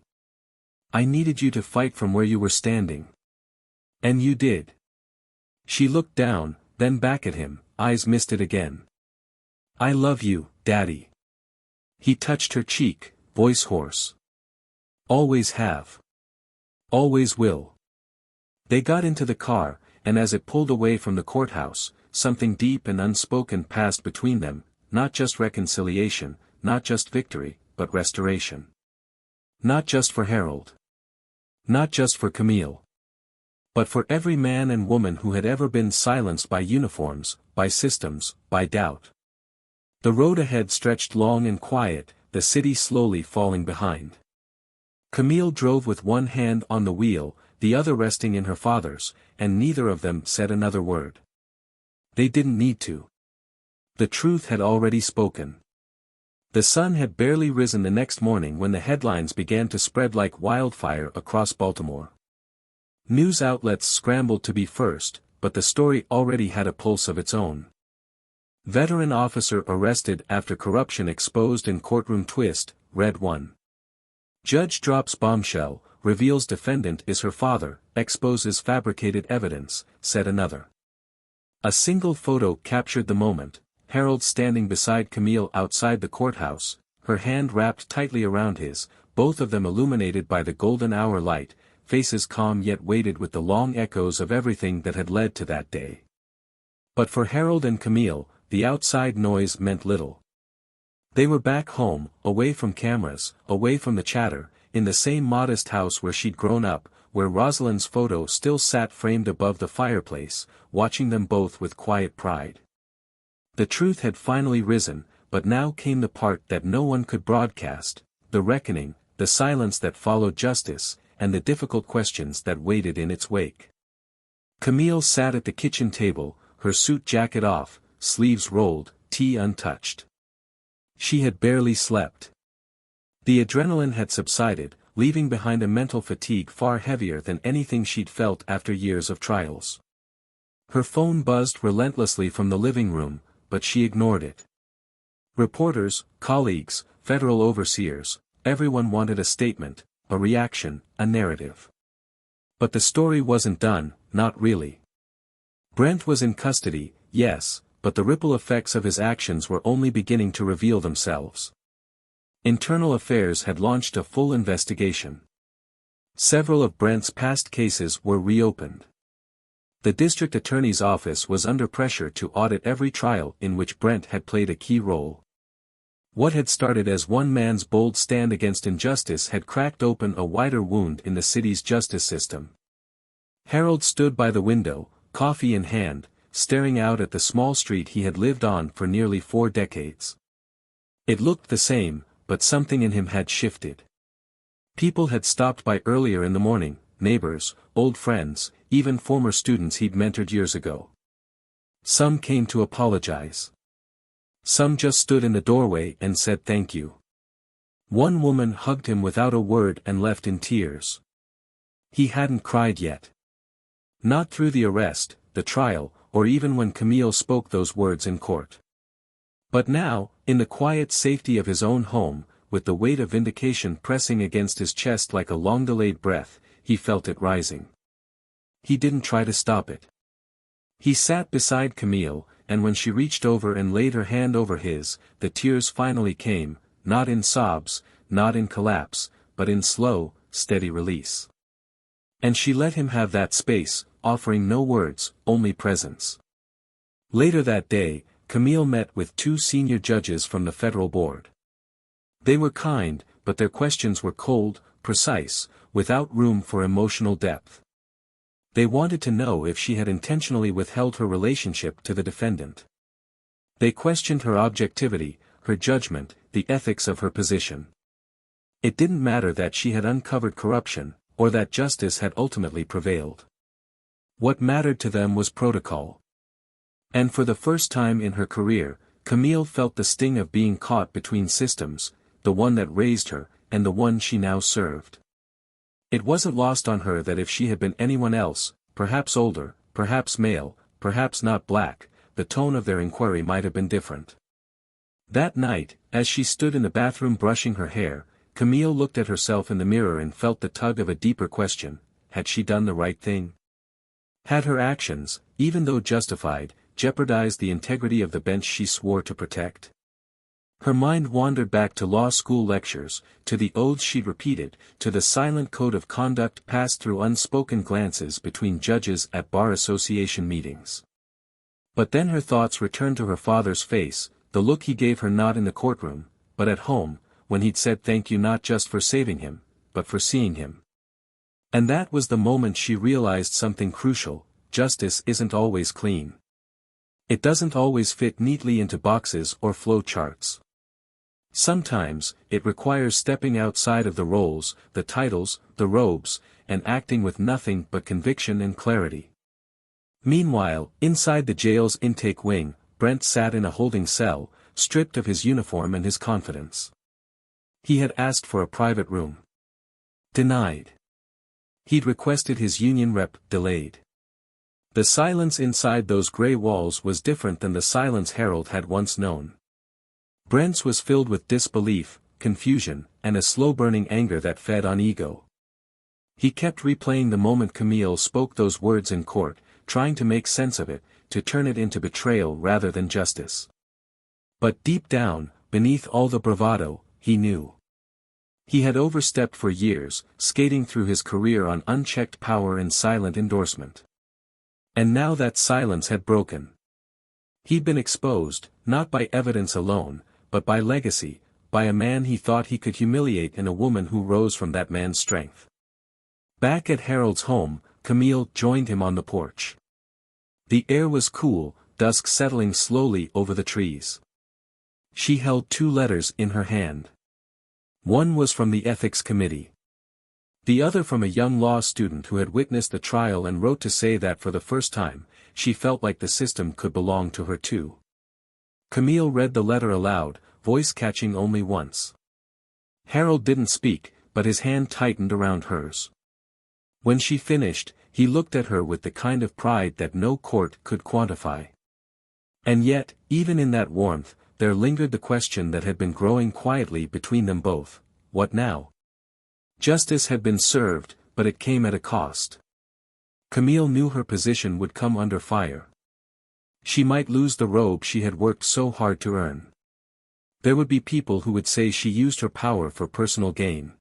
I needed you to fight from where you were standing. And you did." She looked down, then back at him, eyes misted again. "I love you, Daddy." He touched her cheek, voice hoarse. "Always have. Always will." They got into the car, and as it pulled away from the courthouse, something deep and unspoken passed between them, not just reconciliation, not just victory, but restoration. Not just for Harold. Not just for Camille. But for every man and woman who had ever been silenced by uniforms, by systems, by doubt. The road ahead stretched long and quiet, the city slowly falling behind. Camille drove with one hand on the wheel, the other resting in her father's, and neither of them said another word. They didn't need to. The truth had already spoken. The sun had barely risen the next morning when the headlines began to spread like wildfire across Baltimore. News outlets scrambled to be first, but the story already had a pulse of its own. Veteran officer arrested after corruption exposed in courtroom twist, read one. Judge drops bombshell, reveals defendant is her father, exposes fabricated evidence, said another. A single photo captured the moment, Harold standing beside Camille outside the courthouse, her hand wrapped tightly around his, both of them illuminated by the golden hour light, faces calm yet weighted with the long echoes of everything that had led to that day. But for Harold and Camille, the outside noise meant little. They were back home, away from cameras, away from the chatter, in the same modest house where she'd grown up, where Rosalind's photo still sat framed above the fireplace, watching them both with quiet pride. The truth had finally risen, but now came the part that no one could broadcast, the reckoning, the silence that followed justice, and the difficult questions that waited in its wake. Camille sat at the kitchen table, her suit jacket off, sleeves rolled, tea untouched. She had barely slept. The adrenaline had subsided, leaving behind a mental fatigue far heavier than anything she'd felt after years of trials. Her phone buzzed relentlessly from the living room, but she ignored it. Reporters, colleagues, federal overseers, everyone wanted a statement, a reaction, a narrative. But the story wasn't done, not really. Brent was in custody, yes, but the ripple effects of his actions were only beginning to reveal themselves. Internal Affairs had launched a full investigation. Several of Brent's past cases were reopened. The district attorney's office was under pressure to audit every trial in which Brent had played a key role. What had started as one man's bold stand against injustice had cracked open a wider wound in the city's justice system. Harold stood by the window, coffee in hand, staring out at the small street he had lived on for nearly 4 decades. It looked the same, but something in him had shifted. People had stopped by earlier in the morning, neighbors, old friends, even former students he'd mentored years ago. Some came to apologize. Some just stood in the doorway and said thank you. One woman hugged him without a word and left in tears. He hadn't cried yet. Not through the arrest, the trial, or even when Camille spoke those words in court. But now, in the quiet safety of his own home, with the weight of vindication pressing against his chest like a long-delayed breath, he felt it rising. He didn't try to stop it. He sat beside Camille, and when she reached over and laid her hand over his, the tears finally came, not in sobs, not in collapse, but in slow, steady release. And she let him have that space, offering no words, only presence. Later that day, Camille met with 2 senior judges from the federal board. They were kind, but their questions were cold, precise, without room for emotional depth. They wanted to know if she had intentionally withheld her relationship to the defendant. They questioned her objectivity, her judgment, the ethics of her position. It didn't matter that she had uncovered corruption, or that justice had ultimately prevailed. What mattered to them was protocol. And for the first time in her career, Camille felt the sting of being caught between systems, the one that raised her, and the one she now served. It wasn't lost on her that if she had been anyone else, perhaps older, perhaps male, perhaps not black, the tone of their inquiry might have been different. That night, as she stood in the bathroom brushing her hair, Camille looked at herself in the mirror and felt the tug of a deeper question: had she done the right thing? Had her actions, even though justified, jeopardized the integrity of the bench she swore to protect? Her mind wandered back to law school lectures, to the oaths she'd repeated, to the silent code of conduct passed through unspoken glances between judges at bar association meetings. But then her thoughts returned to her father's face, the look he gave her not in the courtroom, but at home, when he'd said thank you not just for saving him, but for seeing him. And that was the moment she realized something crucial: justice isn't always clean. It doesn't always fit neatly into boxes or flow charts. Sometimes, it requires stepping outside of the roles, the titles, the robes, and acting with nothing but conviction and clarity. Meanwhile, inside the jail's intake wing, Brent sat in a holding cell, stripped of his uniform and his confidence. He had asked for a private room. Denied. He'd requested his union rep, delayed. The silence inside those gray walls was different than the silence Harold had once known. Brent's was filled with disbelief, confusion, and a slow-burning anger that fed on ego. He kept replaying the moment Camille spoke those words in court, trying to make sense of it, to turn it into betrayal rather than justice. But deep down, beneath all the bravado, he knew. He had overstepped for years, skating through his career on unchecked power and silent endorsement. And now that silence had broken. He'd been exposed, not by evidence alone, but by legacy, by a man he thought he could humiliate and a woman who rose from that man's strength. Back at Harold's home, Camille joined him on the porch. The air was cool, dusk settling slowly over the trees. She held 2 letters in her hand. One was from the ethics committee. The other from a young law student who had witnessed the trial and wrote to say that for the first time, she felt like the system could belong to her too. Camille read the letter aloud, voice catching only once. Harold didn't speak, but his hand tightened around hers. When she finished, he looked at her with the kind of pride that no court could quantify. And yet, even in that warmth, there lingered the question that had been growing quietly between them both: what now? Justice had been served, but it came at a cost. Camille knew her position would come under fire. She might lose the robe she had worked so hard to earn. There would be people who would say she used her power for personal gain.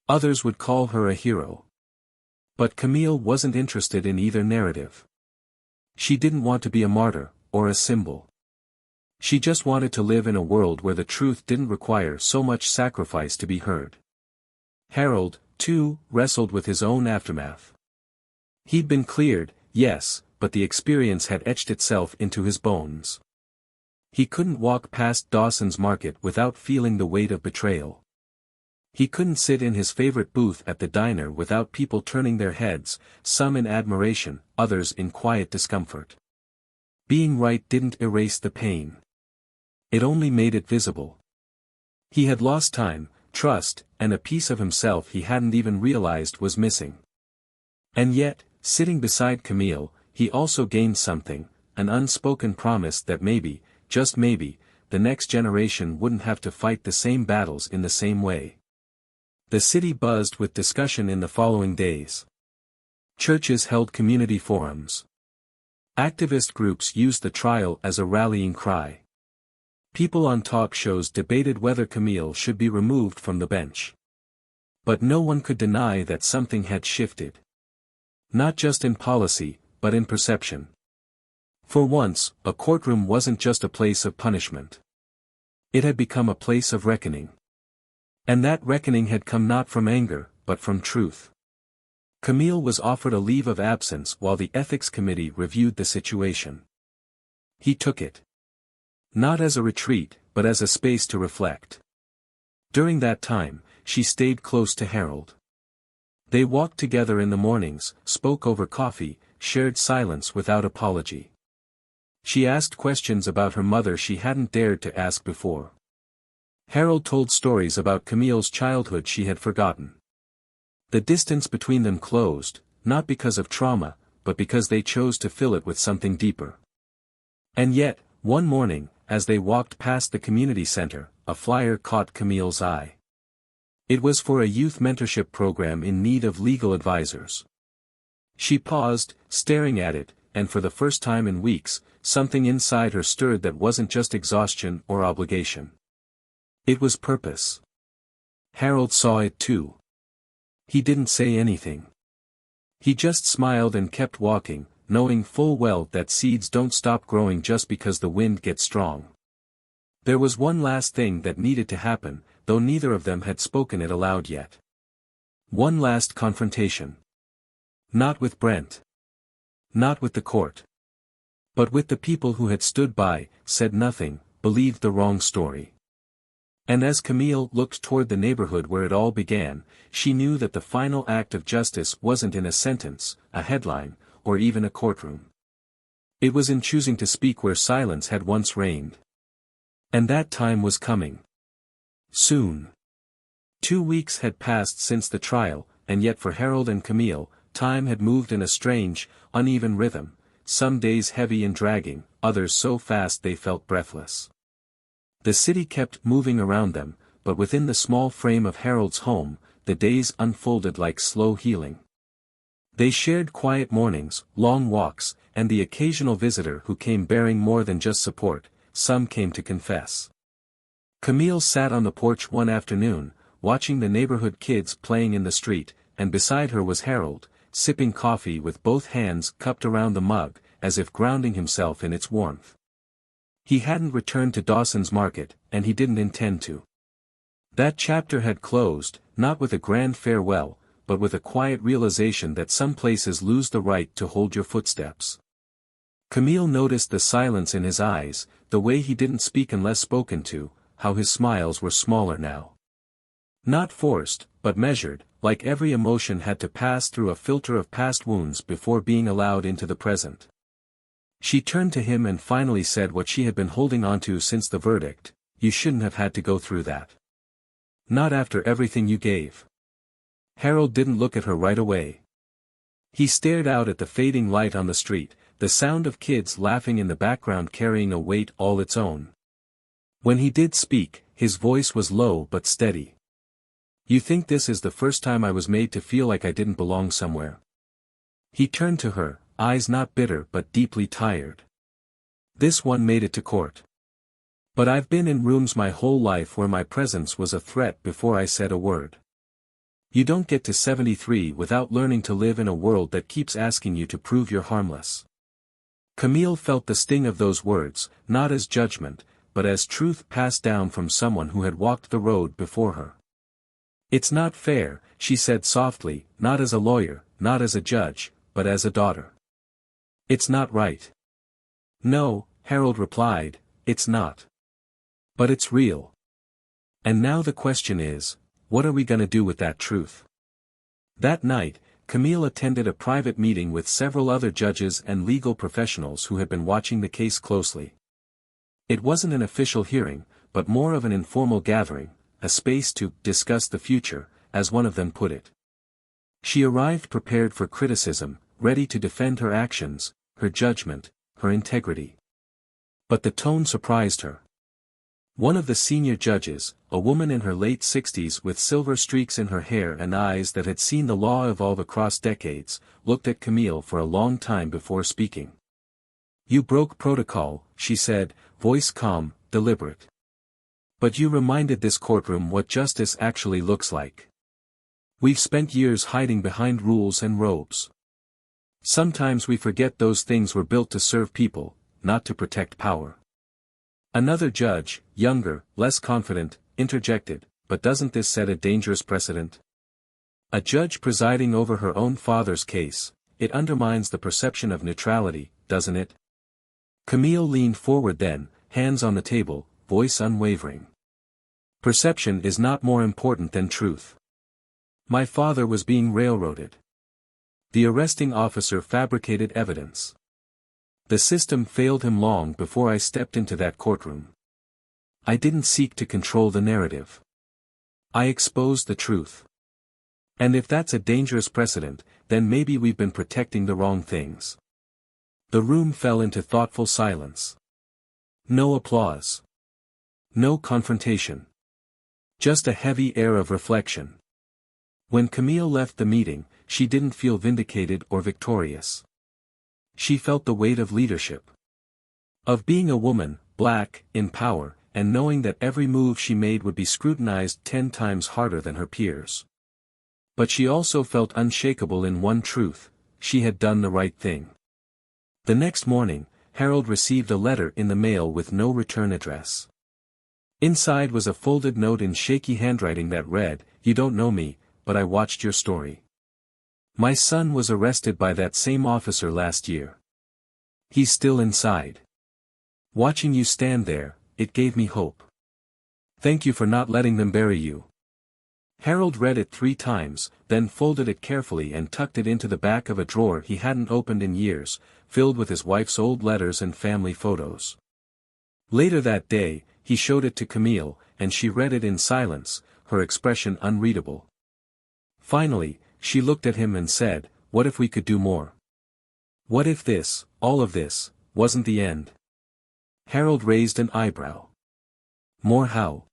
Others would call her a hero. But Camille wasn't interested in either narrative. She didn't want to be a martyr, or a symbol. She just wanted to live in a world where the truth didn't require so much sacrifice to be heard. Harold, too, wrestled with his own aftermath. He'd been cleared, yes, but the experience had etched itself into his bones. He couldn't walk past Dawson's Market without feeling the weight of betrayal. He couldn't sit in his favorite booth at the diner without people turning their heads, some in admiration, others in quiet discomfort. Being right didn't erase the pain. It only made it visible. He had lost time, trust, and a piece of himself he hadn't even realized was missing. And yet, sitting beside Camille, he also gained something, an unspoken promise that maybe, just maybe, the next generation wouldn't have to fight the same battles in the same way. The city buzzed with discussion in the following days. Churches held community forums. Activist groups used the trial as a rallying cry. People on talk shows debated whether Camille should be removed from the bench. But no one could deny that something had shifted. Not just in policy, but in perception. For once, a courtroom wasn't just a place of punishment. It had become a place of reckoning. And that reckoning had come not from anger, but from truth. Camille was offered a leave of absence while the ethics committee reviewed the situation. He took it. Not as a retreat, but as a space to reflect. During that time, she stayed close to Harold. They walked together in the mornings, spoke over coffee, shared silence without apology. She asked questions about her mother she hadn't dared to ask before. Harold told stories about Camille's childhood she had forgotten. The distance between them closed, not because of trauma, but because they chose to fill it with something deeper. And yet, one morning, as they walked past the community center, a flyer caught Camille's eye. It was for a youth mentorship program in need of legal advisors. She paused, staring at it, and for the first time in weeks, something inside her stirred that wasn't just exhaustion or obligation. It was purpose. Harold saw it too. He didn't say anything. He just smiled and kept walking, knowing full well that seeds don't stop growing just because the wind gets strong. There was one last thing that needed to happen, though neither of them had spoken it aloud yet. One last confrontation. Not with Brent. Not with the court. But with the people who had stood by, said nothing, believed the wrong story. And as Camille looked toward the neighborhood where it all began, she knew that the final act of justice wasn't in a sentence, a headline, or even a courtroom. It was in choosing to speak where silence had once reigned. And that time was coming. Soon. 2 weeks had passed since the trial, and yet for Harold and Camille, time had moved in a strange, uneven rhythm, some days heavy and dragging, others so fast they felt breathless. The city kept moving around them, but within the small frame of Harold's home, the days unfolded like slow healing. They shared quiet mornings, long walks, and the occasional visitor who came bearing more than just support, some came to confess. Camille sat on the porch one afternoon, watching the neighborhood kids playing in the street, and beside her was Harold, sipping coffee with both hands cupped around the mug, as if grounding himself in its warmth. He hadn't returned to Dawson's Market, and he didn't intend to. That chapter had closed, not with a grand farewell, but with a quiet realization that some places lose the right to hold your footsteps. Camille noticed the silence in his eyes, the way he didn't speak unless spoken to, how his smiles were smaller now. Not forced, but measured, like every emotion had to pass through a filter of past wounds before being allowed into the present. She turned to him and finally said what she had been holding onto since the verdict: "You shouldn't have had to go through that. Not after everything you gave." Harold didn't look at her right away. He stared out at the fading light on the street, the sound of kids laughing in the background carrying a weight all its own. When he did speak, his voice was low but steady. "You think this is the first time I was made to feel like I didn't belong somewhere?" He turned to her, eyes not bitter but deeply tired. "This one made it to court. But I've been in rooms my whole life where my presence was a threat before I said a word. You don't get to 73 without learning to live in a world that keeps asking you to prove you're harmless." Camille felt the sting of those words, not as judgment, but as truth passed down from someone who had walked the road before her. "It's not fair," she said softly, "not as a lawyer, not as a judge, but as a daughter. It's not right." "No," Harold replied, "it's not. But it's real. And now the question is, what are we gonna do with that truth?" That night, Camille attended a private meeting with several other judges and legal professionals who had been watching the case closely. It wasn't an official hearing, but more of an informal gathering, a space to discuss the future, as one of them put it. She arrived prepared for criticism, ready to defend her actions, her judgment, her integrity. But the tone surprised her. One of the senior judges, a woman in her late 60s with silver streaks in her hair and eyes that had seen the law evolve across decades, looked at Camille for a long time before speaking. "You broke protocol," she said, voice calm, deliberate. "But you reminded this courtroom what justice actually looks like. We've spent years hiding behind rules and robes. Sometimes we forget those things were built to serve people, not to protect power." Another judge, younger, less confident, interjected, "But doesn't this set a dangerous precedent? A judge presiding over her own father's case, it undermines the perception of neutrality, doesn't it?" Camille leaned forward then, hands on the table, voice unwavering. "Perception is not more important than truth. My father was being railroaded. The arresting officer fabricated evidence. The system failed him long before I stepped into that courtroom. I didn't seek to control the narrative. I exposed the truth. And if that's a dangerous precedent, then maybe we've been protecting the wrong things." The room fell into thoughtful silence. No applause. No confrontation. Just a heavy air of reflection. When Camille left the meeting, she didn't feel vindicated or victorious. She felt the weight of leadership. Of being a woman, black, in power, and knowing that every move she made would be scrutinized 10 times harder than her peers. But she also felt unshakable in one truth: she had done the right thing. The next morning, Harold received a letter in the mail with no return address. Inside was a folded note in shaky handwriting that read, "You don't know me, but I watched your story. My son was arrested by that same officer last year. He's still inside. Watching you stand there, it gave me hope. Thank you for not letting them bury you." Harold read it 3 times, then folded it carefully and tucked it into the back of a drawer he hadn't opened in years, filled with his wife's old letters and family photos. Later that day, he showed it to Camille, and she read it in silence, her expression unreadable. Finally, she looked at him and said, "What if we could do more? What if this, all of this, wasn't the end?" Harold raised an eyebrow. "More how?"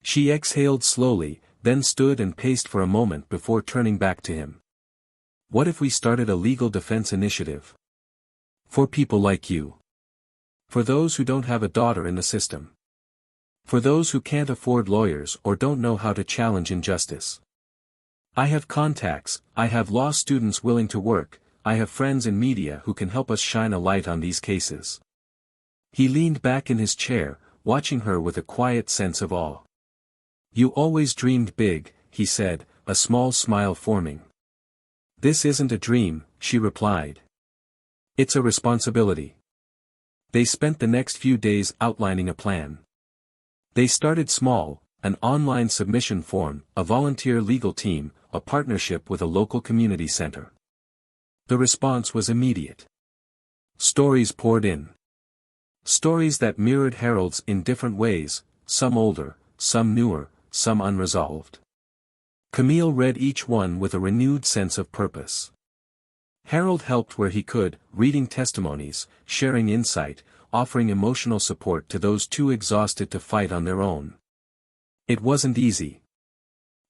She exhaled slowly, then stood and paced for a moment before turning back to him. "What if we started a legal defense initiative? For people like you. For those who don't have a daughter in the system. For those who can't afford lawyers or don't know how to challenge injustice. I have contacts, I have law students willing to work, I have friends in media who can help us shine a light on these cases." He leaned back in his chair, watching her with a quiet sense of awe. "You always dreamed big," he said, a small smile forming. "This isn't a dream," she replied. "It's a responsibility." They spent the next few days outlining a plan. They started small, an online submission form, a volunteer legal team, a partnership with a local community center. The response was immediate. Stories poured in. Stories that mirrored Harold's in different ways, some older, some newer, some unresolved. Camille read each one with a renewed sense of purpose. Harold helped where he could, reading testimonies, sharing insight, offering emotional support to those too exhausted to fight on their own. It wasn't easy.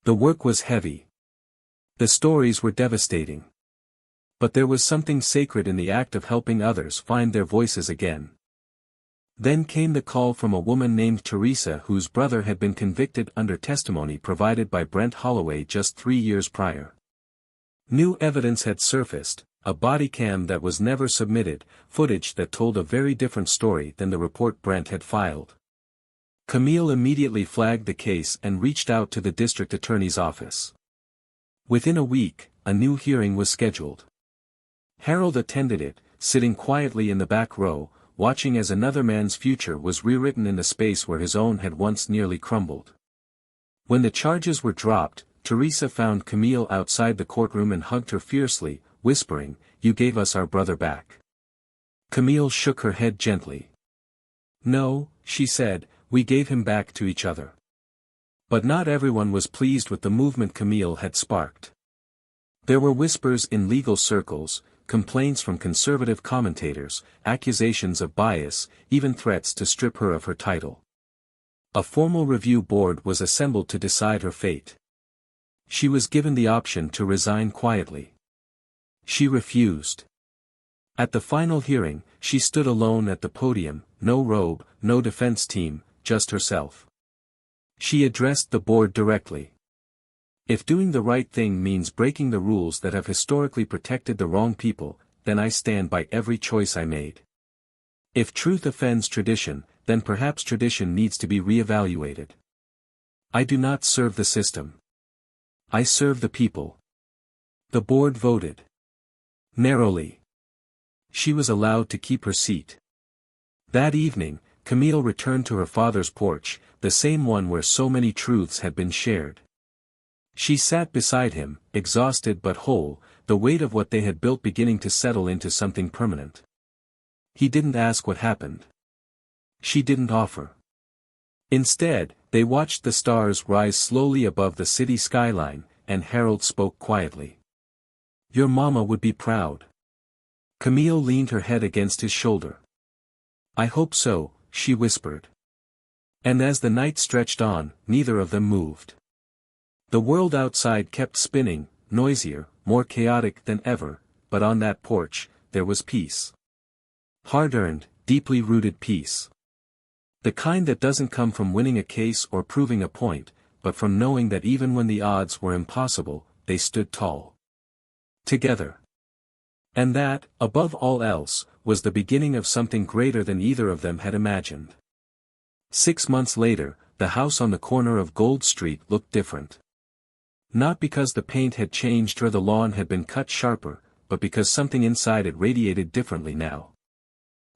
The work was heavy. The stories were devastating. But there was something sacred in the act of helping others find their voices again. Then came the call from a woman named Teresa whose brother had been convicted under testimony provided by Brent Holloway just 3 years prior. New evidence had surfaced, a body cam that was never submitted, footage that told a very different story than the report Brent had filed. Camille immediately flagged the case and reached out to the district attorney's office. Within a week, a new hearing was scheduled. Harold attended it, sitting quietly in the back row, watching as another man's future was rewritten in the space where his own had once nearly crumbled. When the charges were dropped, Teresa found Camille outside the courtroom and hugged her fiercely, whispering, "You gave us our brother back." Camille shook her head gently. "No," she said, "we gave him back to each other." But not everyone was pleased with the movement Camille had sparked. There were whispers in legal circles, complaints from conservative commentators, accusations of bias, even threats to strip her of her title. A formal review board was assembled to decide her fate. She was given the option to resign quietly. She refused. At the final hearing, she stood alone at the podium, no robe, no defense team, just herself. She addressed the board directly. "If doing the right thing means breaking the rules that have historically protected the wrong people, then I stand by every choice I made. If truth offends tradition, then perhaps tradition needs to be reevaluated. I do not serve the system. I serve the people." The board voted. Narrowly. She was allowed to keep her seat. That evening, Camille returned to her father's porch, the same one where so many truths had been shared. She sat beside him, exhausted but whole, the weight of what they had built beginning to settle into something permanent. He didn't ask what happened. She didn't offer. Instead, they watched the stars rise slowly above the city skyline, and Harold spoke quietly. "Your mama would be proud." Camille leaned her head against his shoulder. "I hope so," she whispered. And as the night stretched on, neither of them moved. The world outside kept spinning, noisier, more chaotic than ever, but on that porch, there was peace. Hard-earned, deeply rooted peace. The kind that doesn't come from winning a case or proving a point, but from knowing that even when the odds were impossible, they stood tall. Together. And that, above all else, was the beginning of something greater than either of them had imagined. 6 months later, the house on the corner of Gold Street looked different. Not because the paint had changed or the lawn had been cut sharper, but because something inside it radiated differently now.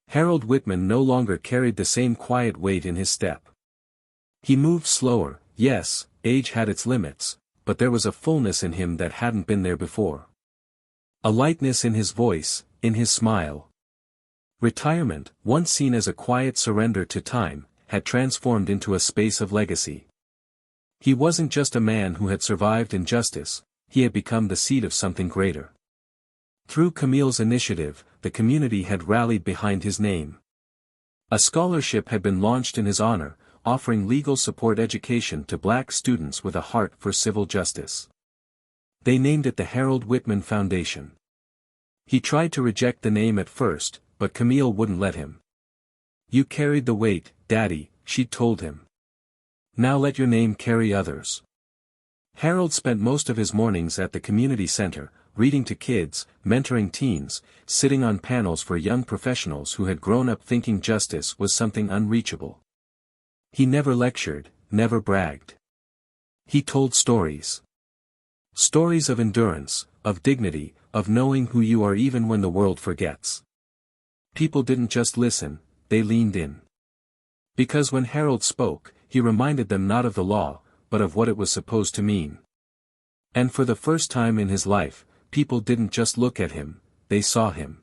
Harold Whitman no longer carried the same quiet weight in his step. He moved slower, yes, age had its limits, but there was a fullness in him that hadn't been there before. A lightness in his voice, in his smile. Retirement, once seen as a quiet surrender to time, had transformed into a space of legacy. He wasn't just a man who had survived injustice, he had become the seed of something greater. Through Camille's initiative, the community had rallied behind his name. A scholarship had been launched in his honor, offering legal support education to black students with a heart for civil justice. They named it the Harold Whitman Foundation. He tried to reject the name at first, but Camille wouldn't let him. "You carried the weight, Daddy," she told him. "Now let your name carry others." Harold spent most of his mornings at the community center, reading to kids, mentoring teens, sitting on panels for young professionals who had grown up thinking justice was something unreachable. He never lectured, never bragged. He told stories. Stories of endurance, of dignity, of knowing who you are even when the world forgets. People didn't just listen, they leaned in. Because when Harold spoke, he reminded them not of the law, but of what it was supposed to mean. And for the first time in his life, people didn't just look at him, they saw him.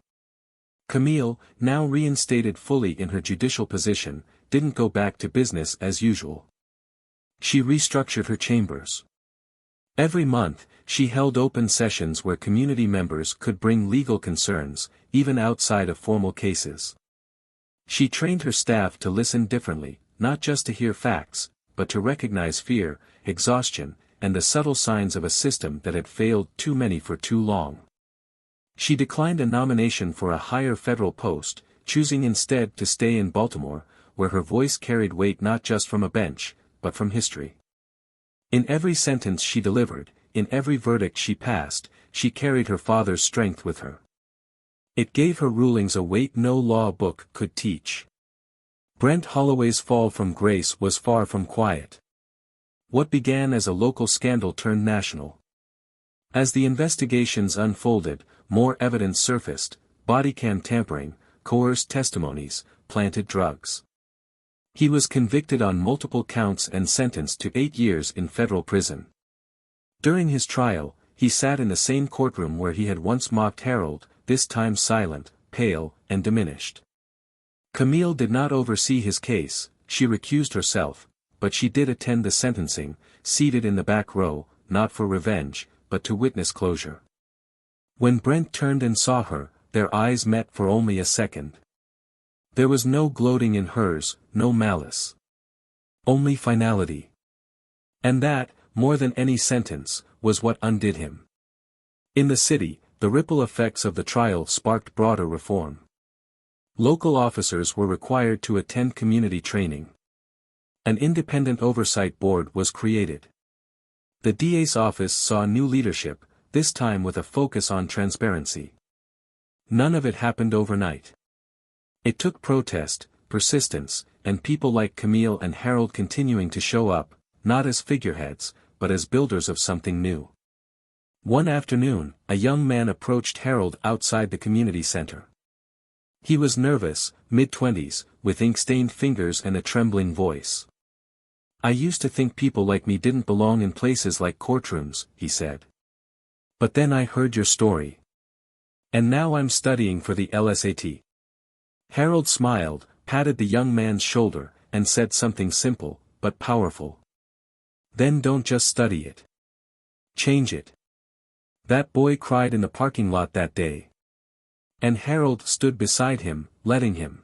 Camille, now reinstated fully in her judicial position, didn't go back to business as usual. She restructured her chambers. Every month, she held open sessions where community members could bring legal concerns, even outside of formal cases. She trained her staff to listen differently, not just to hear facts, but to recognize fear, exhaustion, and the subtle signs of a system that had failed too many for too long. She declined a nomination for a higher federal post, choosing instead to stay in Baltimore, where her voice carried weight not just from a bench, but from history. In every sentence she delivered, in every verdict she passed, she carried her father's strength with her. It gave her rulings a weight no law book could teach. Brent Holloway's fall from grace was far from quiet. What began as a local scandal turned national. As the investigations unfolded, more evidence surfaced: body cam tampering, coerced testimonies, planted drugs. He was convicted on multiple counts and sentenced to 8 years in federal prison. During his trial, he sat in the same courtroom where he had once mocked Harold, this time silent, pale, and diminished. Camille did not oversee his case, she recused herself, but she did attend the sentencing, seated in the back row, not for revenge, but to witness closure. When Brent turned and saw her, their eyes met for only a second. There was no gloating in hers, no malice. Only finality. And that, more than any sentence, was what undid him. In the city, the ripple effects of the trial sparked broader reform. Local officers were required to attend community training. An independent oversight board was created. The DA's office saw new leadership, this time with a focus on transparency. None of it happened overnight. It took protest, persistence, and people like Camille and Harold continuing to show up, not as figureheads, but as builders of something new. One afternoon, a young man approached Harold outside the community center. He was nervous, mid-20s, with ink-stained fingers and a trembling voice. "I used to think people like me didn't belong in places like courtrooms," he said. "But then I heard your story. And now I'm studying for the LSAT." Harold smiled, patted the young man's shoulder, and said something simple, but powerful. "Then don't just study it. Change it." That boy cried in the parking lot that day. And Harold stood beside him, letting him.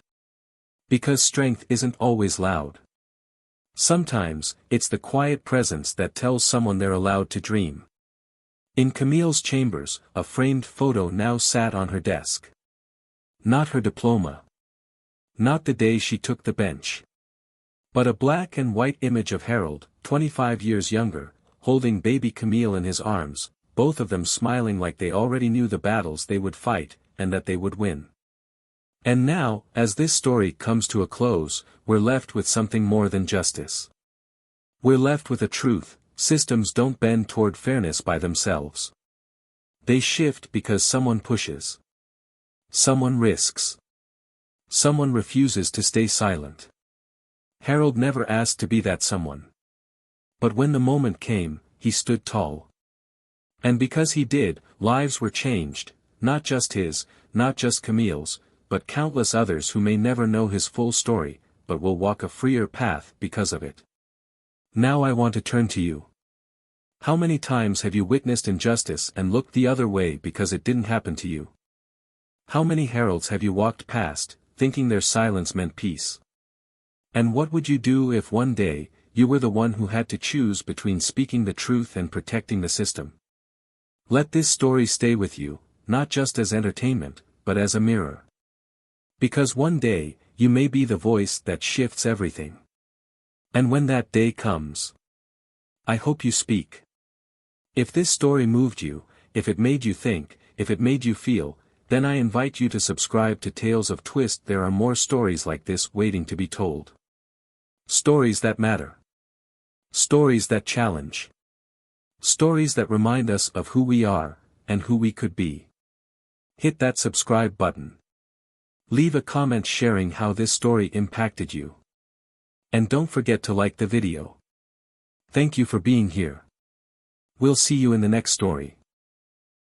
Because strength isn't always loud. Sometimes, it's the quiet presence that tells someone they're allowed to dream. In Camille's chambers, a framed photo now sat on her desk. Not her diploma. Not the day she took the bench. But a black and white image of Harold, 25 years younger, holding baby Camille in his arms, both of them smiling like they already knew the battles they would fight, and that they would win. And now, as this story comes to a close, we're left with something more than justice. We're left with a truth: systems don't bend toward fairness by themselves. They shift because someone pushes. Someone risks. Someone refuses to stay silent. Harold never asked to be that someone. But when the moment came, he stood tall. And because he did, lives were changed, not just his, not just Camille's, but countless others who may never know his full story, but will walk a freer path because of it. Now I want to turn to you. How many times have you witnessed injustice and looked the other way because it didn't happen to you? How many Harolds have you walked past, thinking their silence meant peace? And what would you do if one day, you were the one who had to choose between speaking the truth and protecting the system? Let this story stay with you, not just as entertainment, but as a mirror. Because one day, you may be the voice that shifts everything. And when that day comes, I hope you speak. If this story moved you, if it made you think, if it made you feel, then I invite you to subscribe to Tales of Twist. There are more stories like this waiting to be told. Stories that matter. Stories that challenge. Stories that remind us of who we are, and who we could be. Hit that subscribe button. Leave a comment sharing how this story impacted you. And don't forget to like the video. Thank you for being here. We'll see you in the next story.